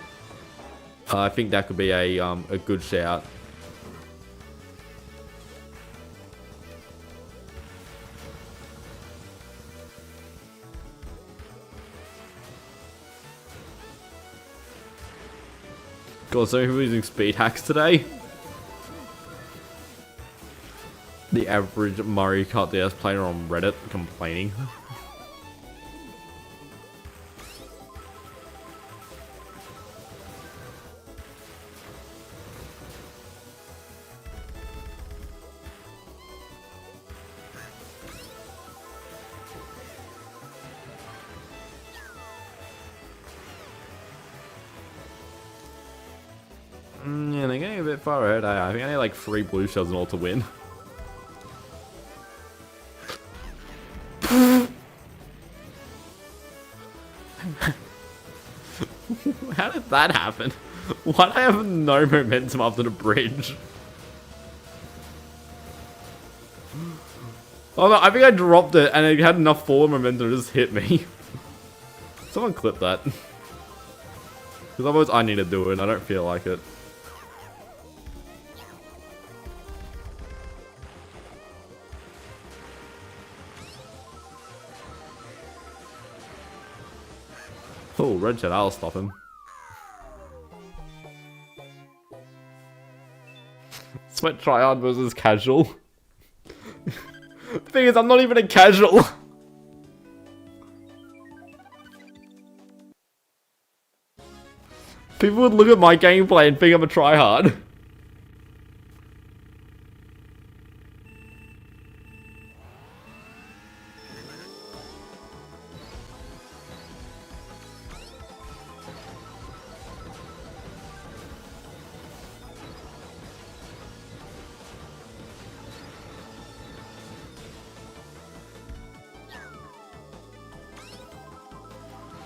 Speaker 1: I think that could be a good shout. God, so who's using speed hacks today? The average Mario Kart DS player on Reddit complaining. Yeah, they're getting a bit far ahead. I think I need like 3 blue shells in all to win. How did that happen? Why do I have no momentum after the bridge? Oh no, I think I dropped it and it had enough forward momentum to just hit me. Someone clip that. Because otherwise I need to do it and I don't feel like it. Oh, red shell, I'll stop him. Sweat tryhard versus casual. The thing is, I'm not even a casual. People would look at my gameplay and think I'm a tryhard.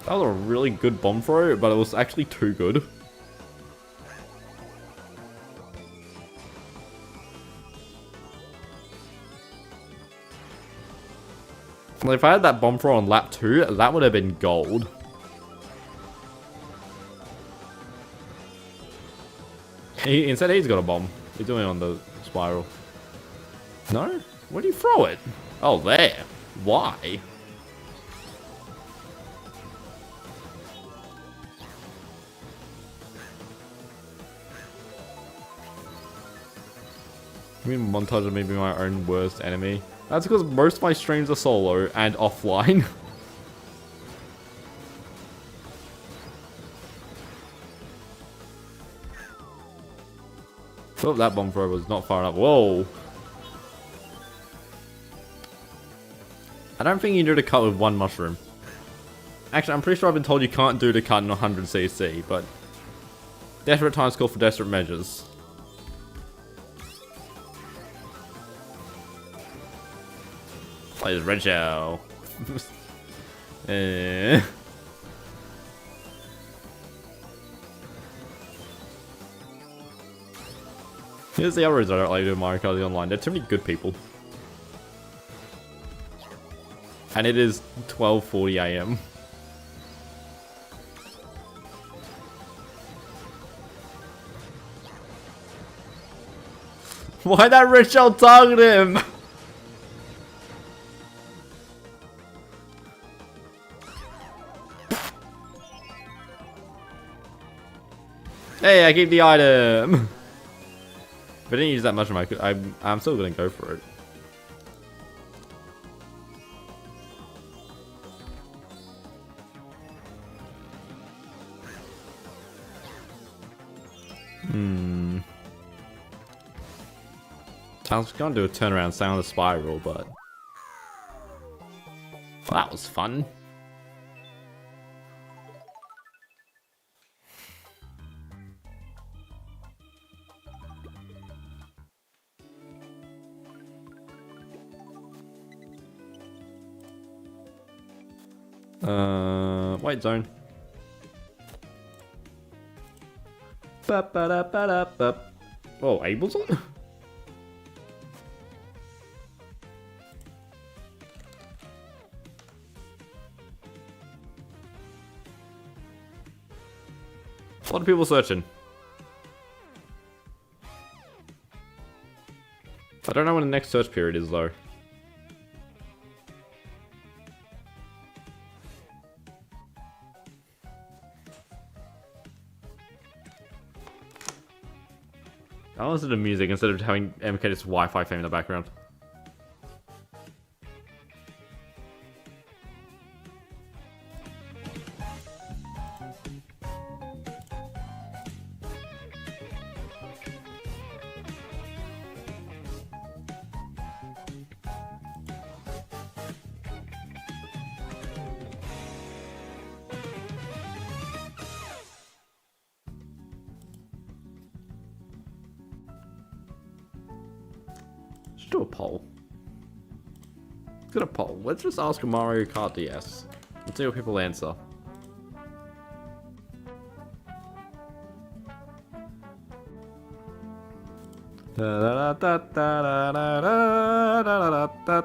Speaker 1: That was a really good bomb throw, but it was actually too good. Like, if I had that bomb throw on lap 2, that would have been gold. Instead, he's got a bomb. He's doing it on the spiral. No? Where do you throw it? Oh, there. Why? I mean, montage of me being my own worst enemy. That's because most of my streams are solo and offline. Oh, that bomb throw was not far enough. Whoa. I don't think you do the cut with one mushroom. Actually, I'm pretty sure I've been told you can't do the cut in 100cc, but desperate times call for desperate measures. Play this red shell. Here's the other reason I don't like doing Mario Kart online. There are too many good people. And it is 12:40 AM. Why'd that red shell target him? Hey, I keep the item. If I didn't use that mushroom, I'm still gonna go for it. I was gonna do a turnaround sound of the spiral, but that was fun. White zone. Oh, Abel's on? A lot of people searching. I don't know when the next search period is though. I listen to music instead of having MKDS Wi-Fi theme in the background. Do a poll. Let's get a poll. Let's just ask a Mario Kart DS. Let's see what people answer. Da da da da da da da da da da.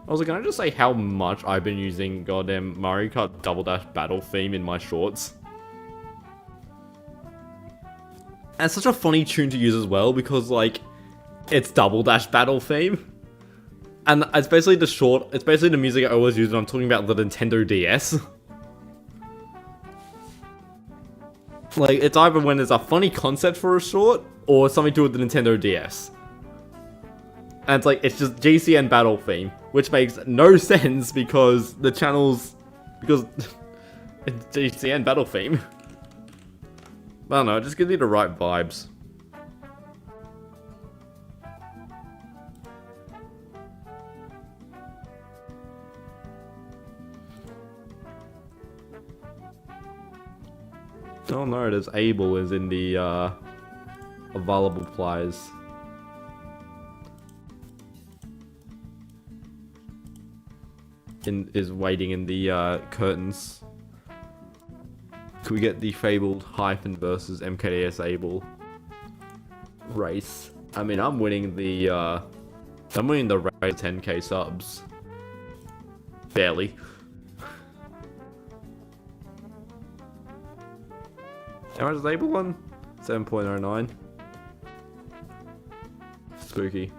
Speaker 1: Also, can I just say how much I've been using goddamn Mario Kart Double Dash Battle theme in my shorts? And it's such a funny tune to use as well because, like, it's Double Dash Battle theme. And it's basically it's basically the music I always use when I'm talking about the Nintendo DS. Like, it's either when there's a funny concept for a short, or something to do with the Nintendo DS. And it's like, it's just GCN battle theme, which makes no sense because the channel's... Because it's GCN battle theme. I don't know, it just gives me the right vibes. Oh no, there's Abel is in the available pliers. Is waiting in the curtains. Could we get the fabled Hyphen versus MKDS Abel race? I mean, I'm winning the race 10k subs. Barely. How much is Abel one? 7.09. Spooky.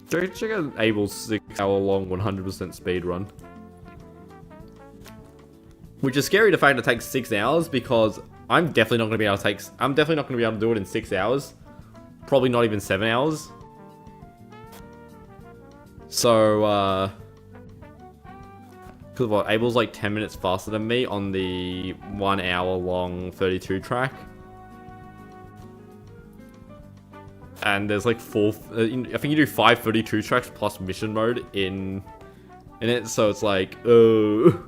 Speaker 1: Check out Abel's 6-hour-long 100% speed run. Which is scary, the fact it takes 6 hours, because I'm definitely not gonna be able to do it in 6 hours. Probably not even 7 hours. So, because what, Abel's like 10 minutes faster than me on the 1 hour long 32 track. And there's like I think you do 5 32 tracks plus mission mode in it, so it's like, oh.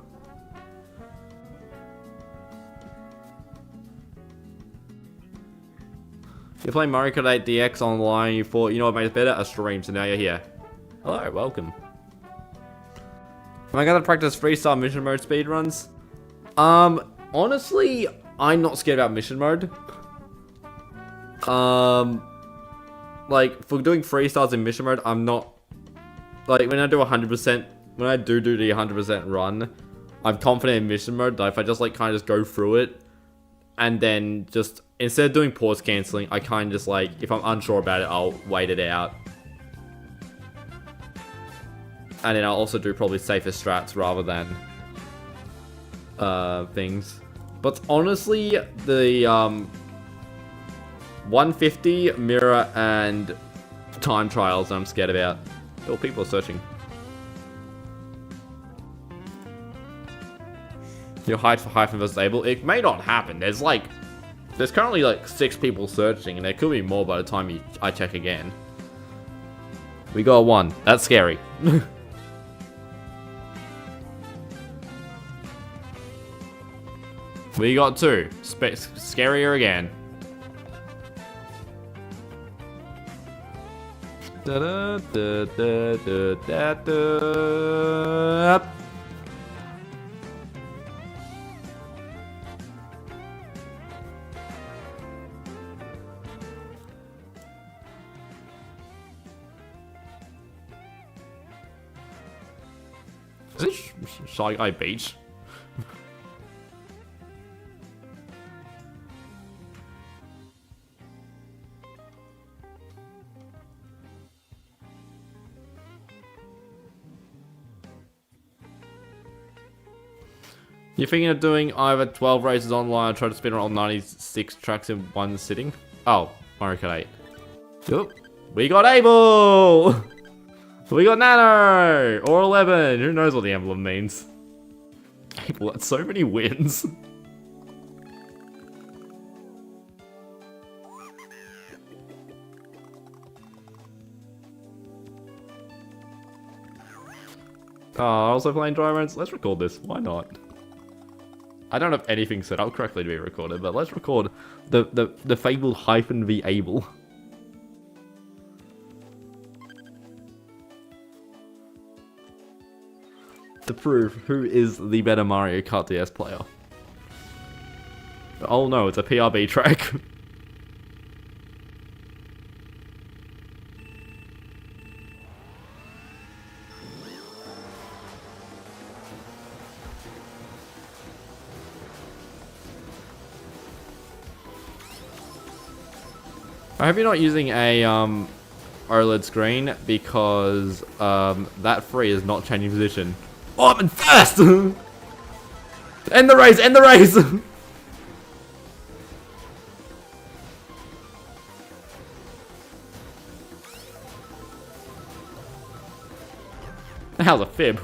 Speaker 1: You're playing Mario Kart DX online, you thought, you know what made it better? A stream, so now you're here. Hello, welcome. Am I gonna practice freestyle mission mode speedruns? Honestly, I'm not scared about mission mode. Like, for doing freestyles in mission mode, I'm not... Like, when I do 100%... When I do the 100% run, I'm confident in mission mode that if I just, like, kind of just go through it, and then just... Instead of doing pause cancelling, I kind of just, like, if I'm unsure about it, I'll wait it out. And then I'll also do probably safer strats rather than... things. But honestly, the, 150, mirror, and time trials I'm scared about. Oh, people are searching. Your height for Hyphen versus Abel. It may not happen. There's currently like 6 people searching, and there could be more by the time I check again. We got 1. That's scary. We got 2. Scarier again. Da da da da da da da. Is it Shy Guy Beach? You're thinking of doing either 12 races online or try to spin around 96 tracks in one sitting? Oh, Mario Kart 8. Oop. We got Abel! We got Nano! Or 11. Who knows what the emblem means? Abel, that's so many wins. Oh, also playing dry runs. Let's record this. Why not? I don't have anything set up correctly to be recorded, but let's record the fabled Hyphen v Abel. To prove who is the better Mario Kart DS player. Oh no, it's a PRB track. I hope you're not using a OLED screen, because that 3 is not changing position. Oh, I'm in first! End the race! End the race! How's a fib?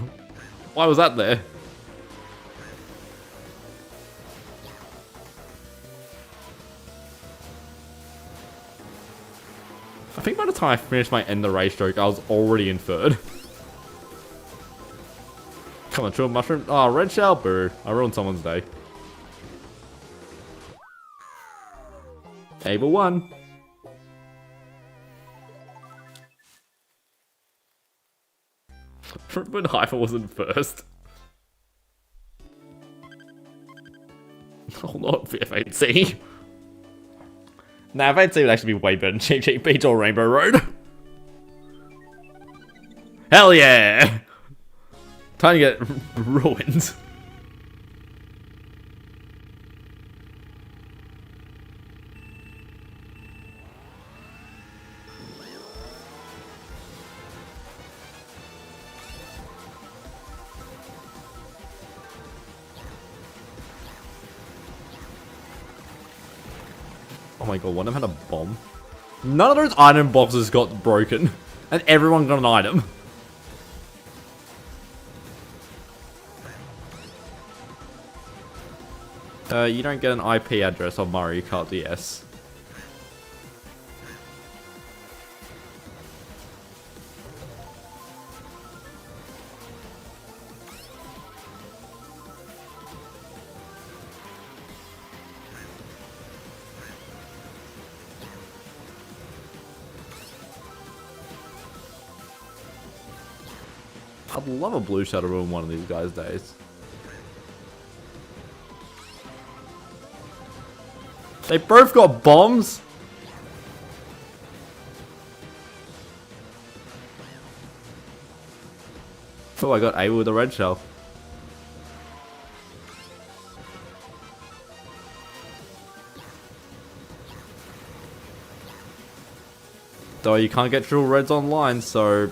Speaker 1: Why was that there? I think by the time I finished my end the race stroke, I was already in third. Come on, true mushroom. Oh, red shell, boo. I ruined someone's day. Abel won. When Hyphen wasn't first. Oh, not F8C. Nah, F8C would actually be way better than Cheap Cheap Beach or Rainbow Road. Hell yeah! Time to get ruined. Oh my god, one of them had a bomb. None of those item boxes got broken. And everyone got an item. You don't get an IP address on Mario Kart DS. I'd love a blue shuttle room one of these guys' days. They both got bombs? Oh, I got Abel with a red shell. Though you can't get triple reds online, so...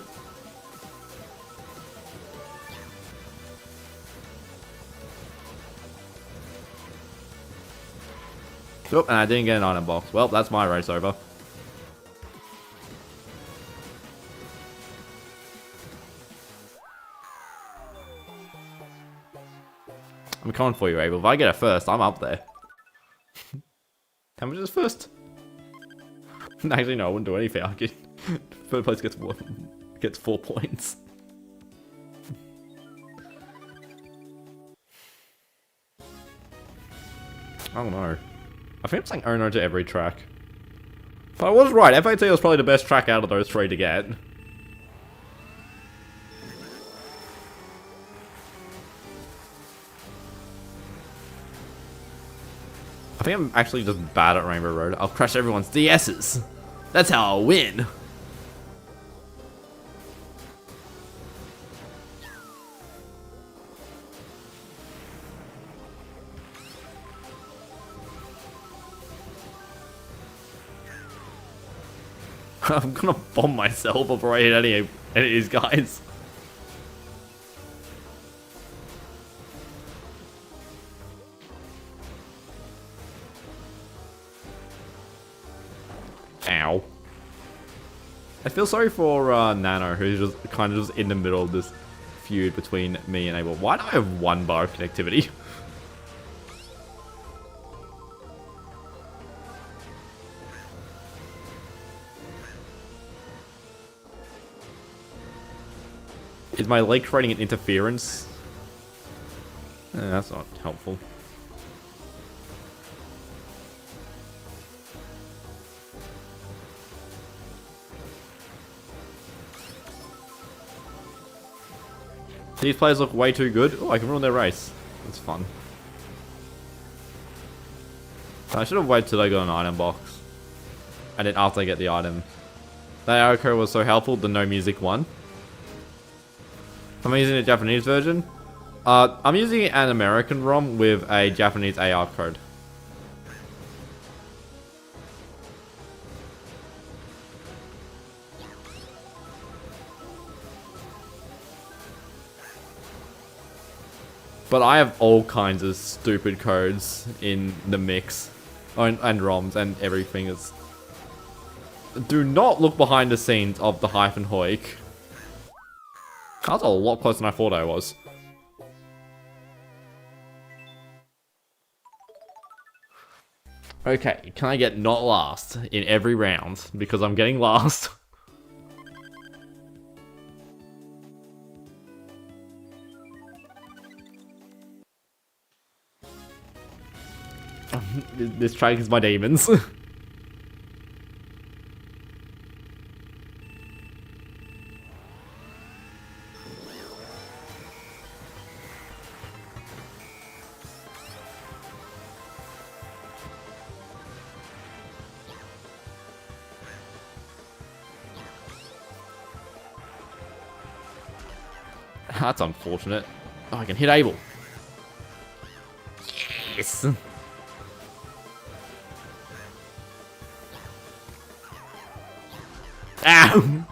Speaker 1: Oh, and I didn't get an item box. Well, that's my race over. I'm coming for you, Abel. If I get it first, I'm up there. How much is first? Actually, no, I wouldn't do anything. I get third place gets 4 points. I don't know. I think I'm saying oh no to every track. But I was right, FAT was probably the best track out of those three to get. I think I'm actually just bad at Rainbow Road. I'll crush everyone's DS's. That's how I'll win. I'm gonna bomb myself before I hit any of these guys. Ow. I feel sorry for Nano, who's just kind of just in the middle of this feud between me and Abel. Why do I have 1 bar of connectivity? Is my leg creating an interference? That's not helpful. These players look way too good. Oh, I can ruin their race. That's fun. I should have waited till I got an item box. And then after I get the item. That arrow code was so helpful, the no music one. I'm using a Japanese version. I'm using an American ROM with a Japanese AR code. But I have all kinds of stupid codes in the mix. And ROMs and everything. Do not look behind the scenes of the Hyphen Hoik. That was a lot closer than I thought I was. Okay, can I get not last in every round? Because I'm getting last. This track is my demons. That's unfortunate. Oh, I can hit Abel. Yes! Ow!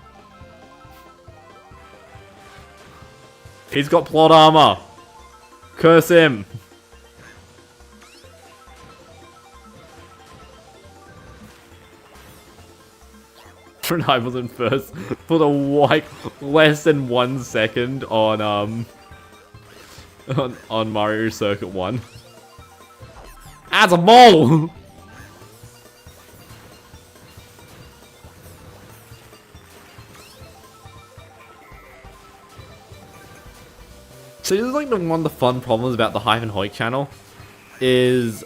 Speaker 1: He's got plot armor. Curse him. I was in first for the like less than 1 second on Mario Circuit 1. As a mole. So this is like one of the fun problems about the Hyphen Hoik channel is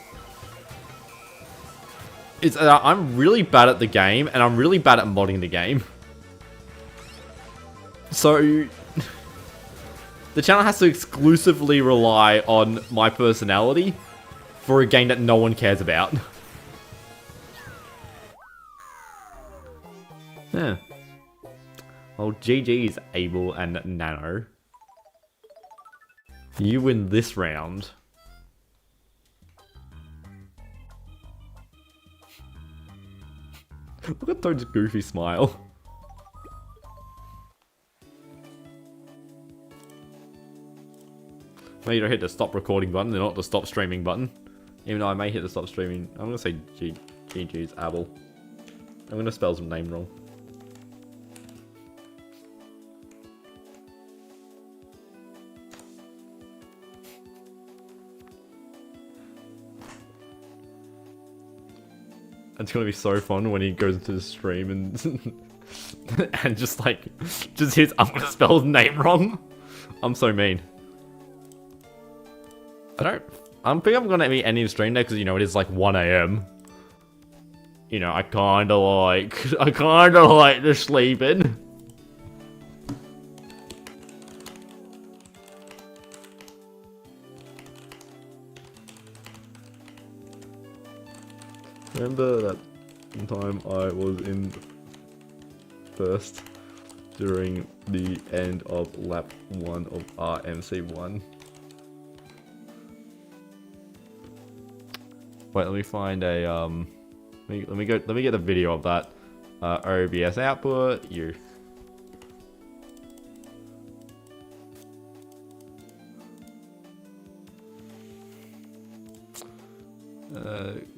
Speaker 1: I'm really bad at the game, and I'm really bad at modding the game. So, the channel has to exclusively rely on my personality for a game that no one cares about. Yeah. Well, GG's Abel and Nano. You win this round. Look at Toad's goofy smile. Maybe don't hit the stop recording button and not the stop streaming button. Even though I may hit the stop streaming. I'm gonna say GG's Abel. I'm gonna spell some name wrong. It's gonna be so fun when he goes into the stream and and just hits I'm gonna spell his name wrong. I'm so mean. I think I'm gonna be ending the stream there because you know it is like 1 AM. You know, I kinda like the sleeping. Remember that time I was in first during the end of lap 1 of RMC1? Wait, let me find a let me get a video of that. OBS output, you.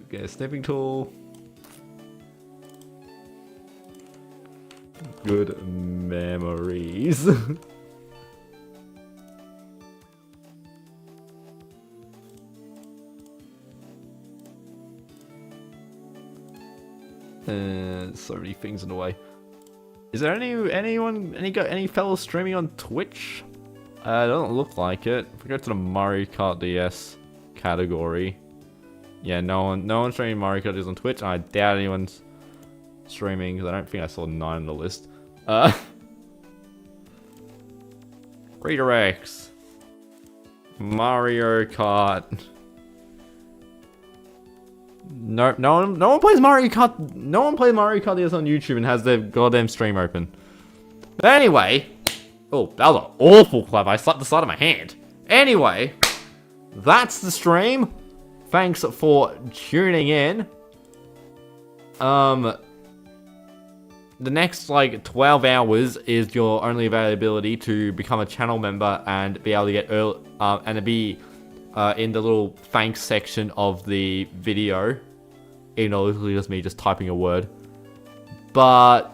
Speaker 1: Get a snipping tool. Good memories. And so many things in the way. Is there any fellow streaming on Twitch? It doesn't look like it. If we go to the Mario Kart DS category. Yeah, no one's streaming Mario Kart DS on Twitch, and I doubt anyone's streaming, because I don't think I saw 9 on the list. Redirects. Mario Kart. No one plays Mario Kart. No one plays Mario Kart DS on YouTube and has their goddamn stream open. But anyway, oh, that was an awful clap. I slapped the side of my hand. Anyway, that's the stream. Thanks for tuning in. The next, 12 hours is your only availability to become a channel member and be able to get and to be in the little thanks section of the video. Even though it's literally just me just typing a word. But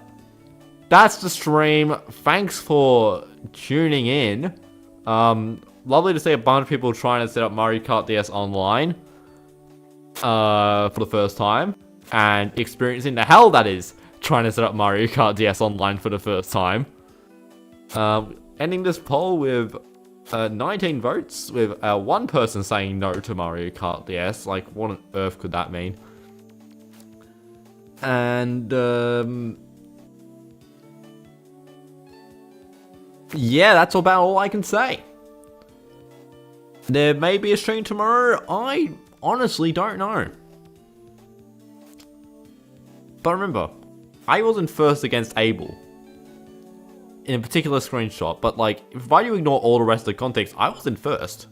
Speaker 1: that's the stream. Thanks for tuning in. Lovely to see a bunch of people trying to set up Mario Kart DS online for the first time, and experiencing the hell that is trying to set up Mario Kart DS online for the first time. Ending this poll with 19 votes, with one person saying no to Mario Kart DS. Like, what on earth could that mean? And yeah, that's about all I can say. There may be a stream tomorrow. I honestly don't know. But remember, I wasn't first against Abel in a particular screenshot, but like, if I do ignore all the rest of the context, I wasn't first.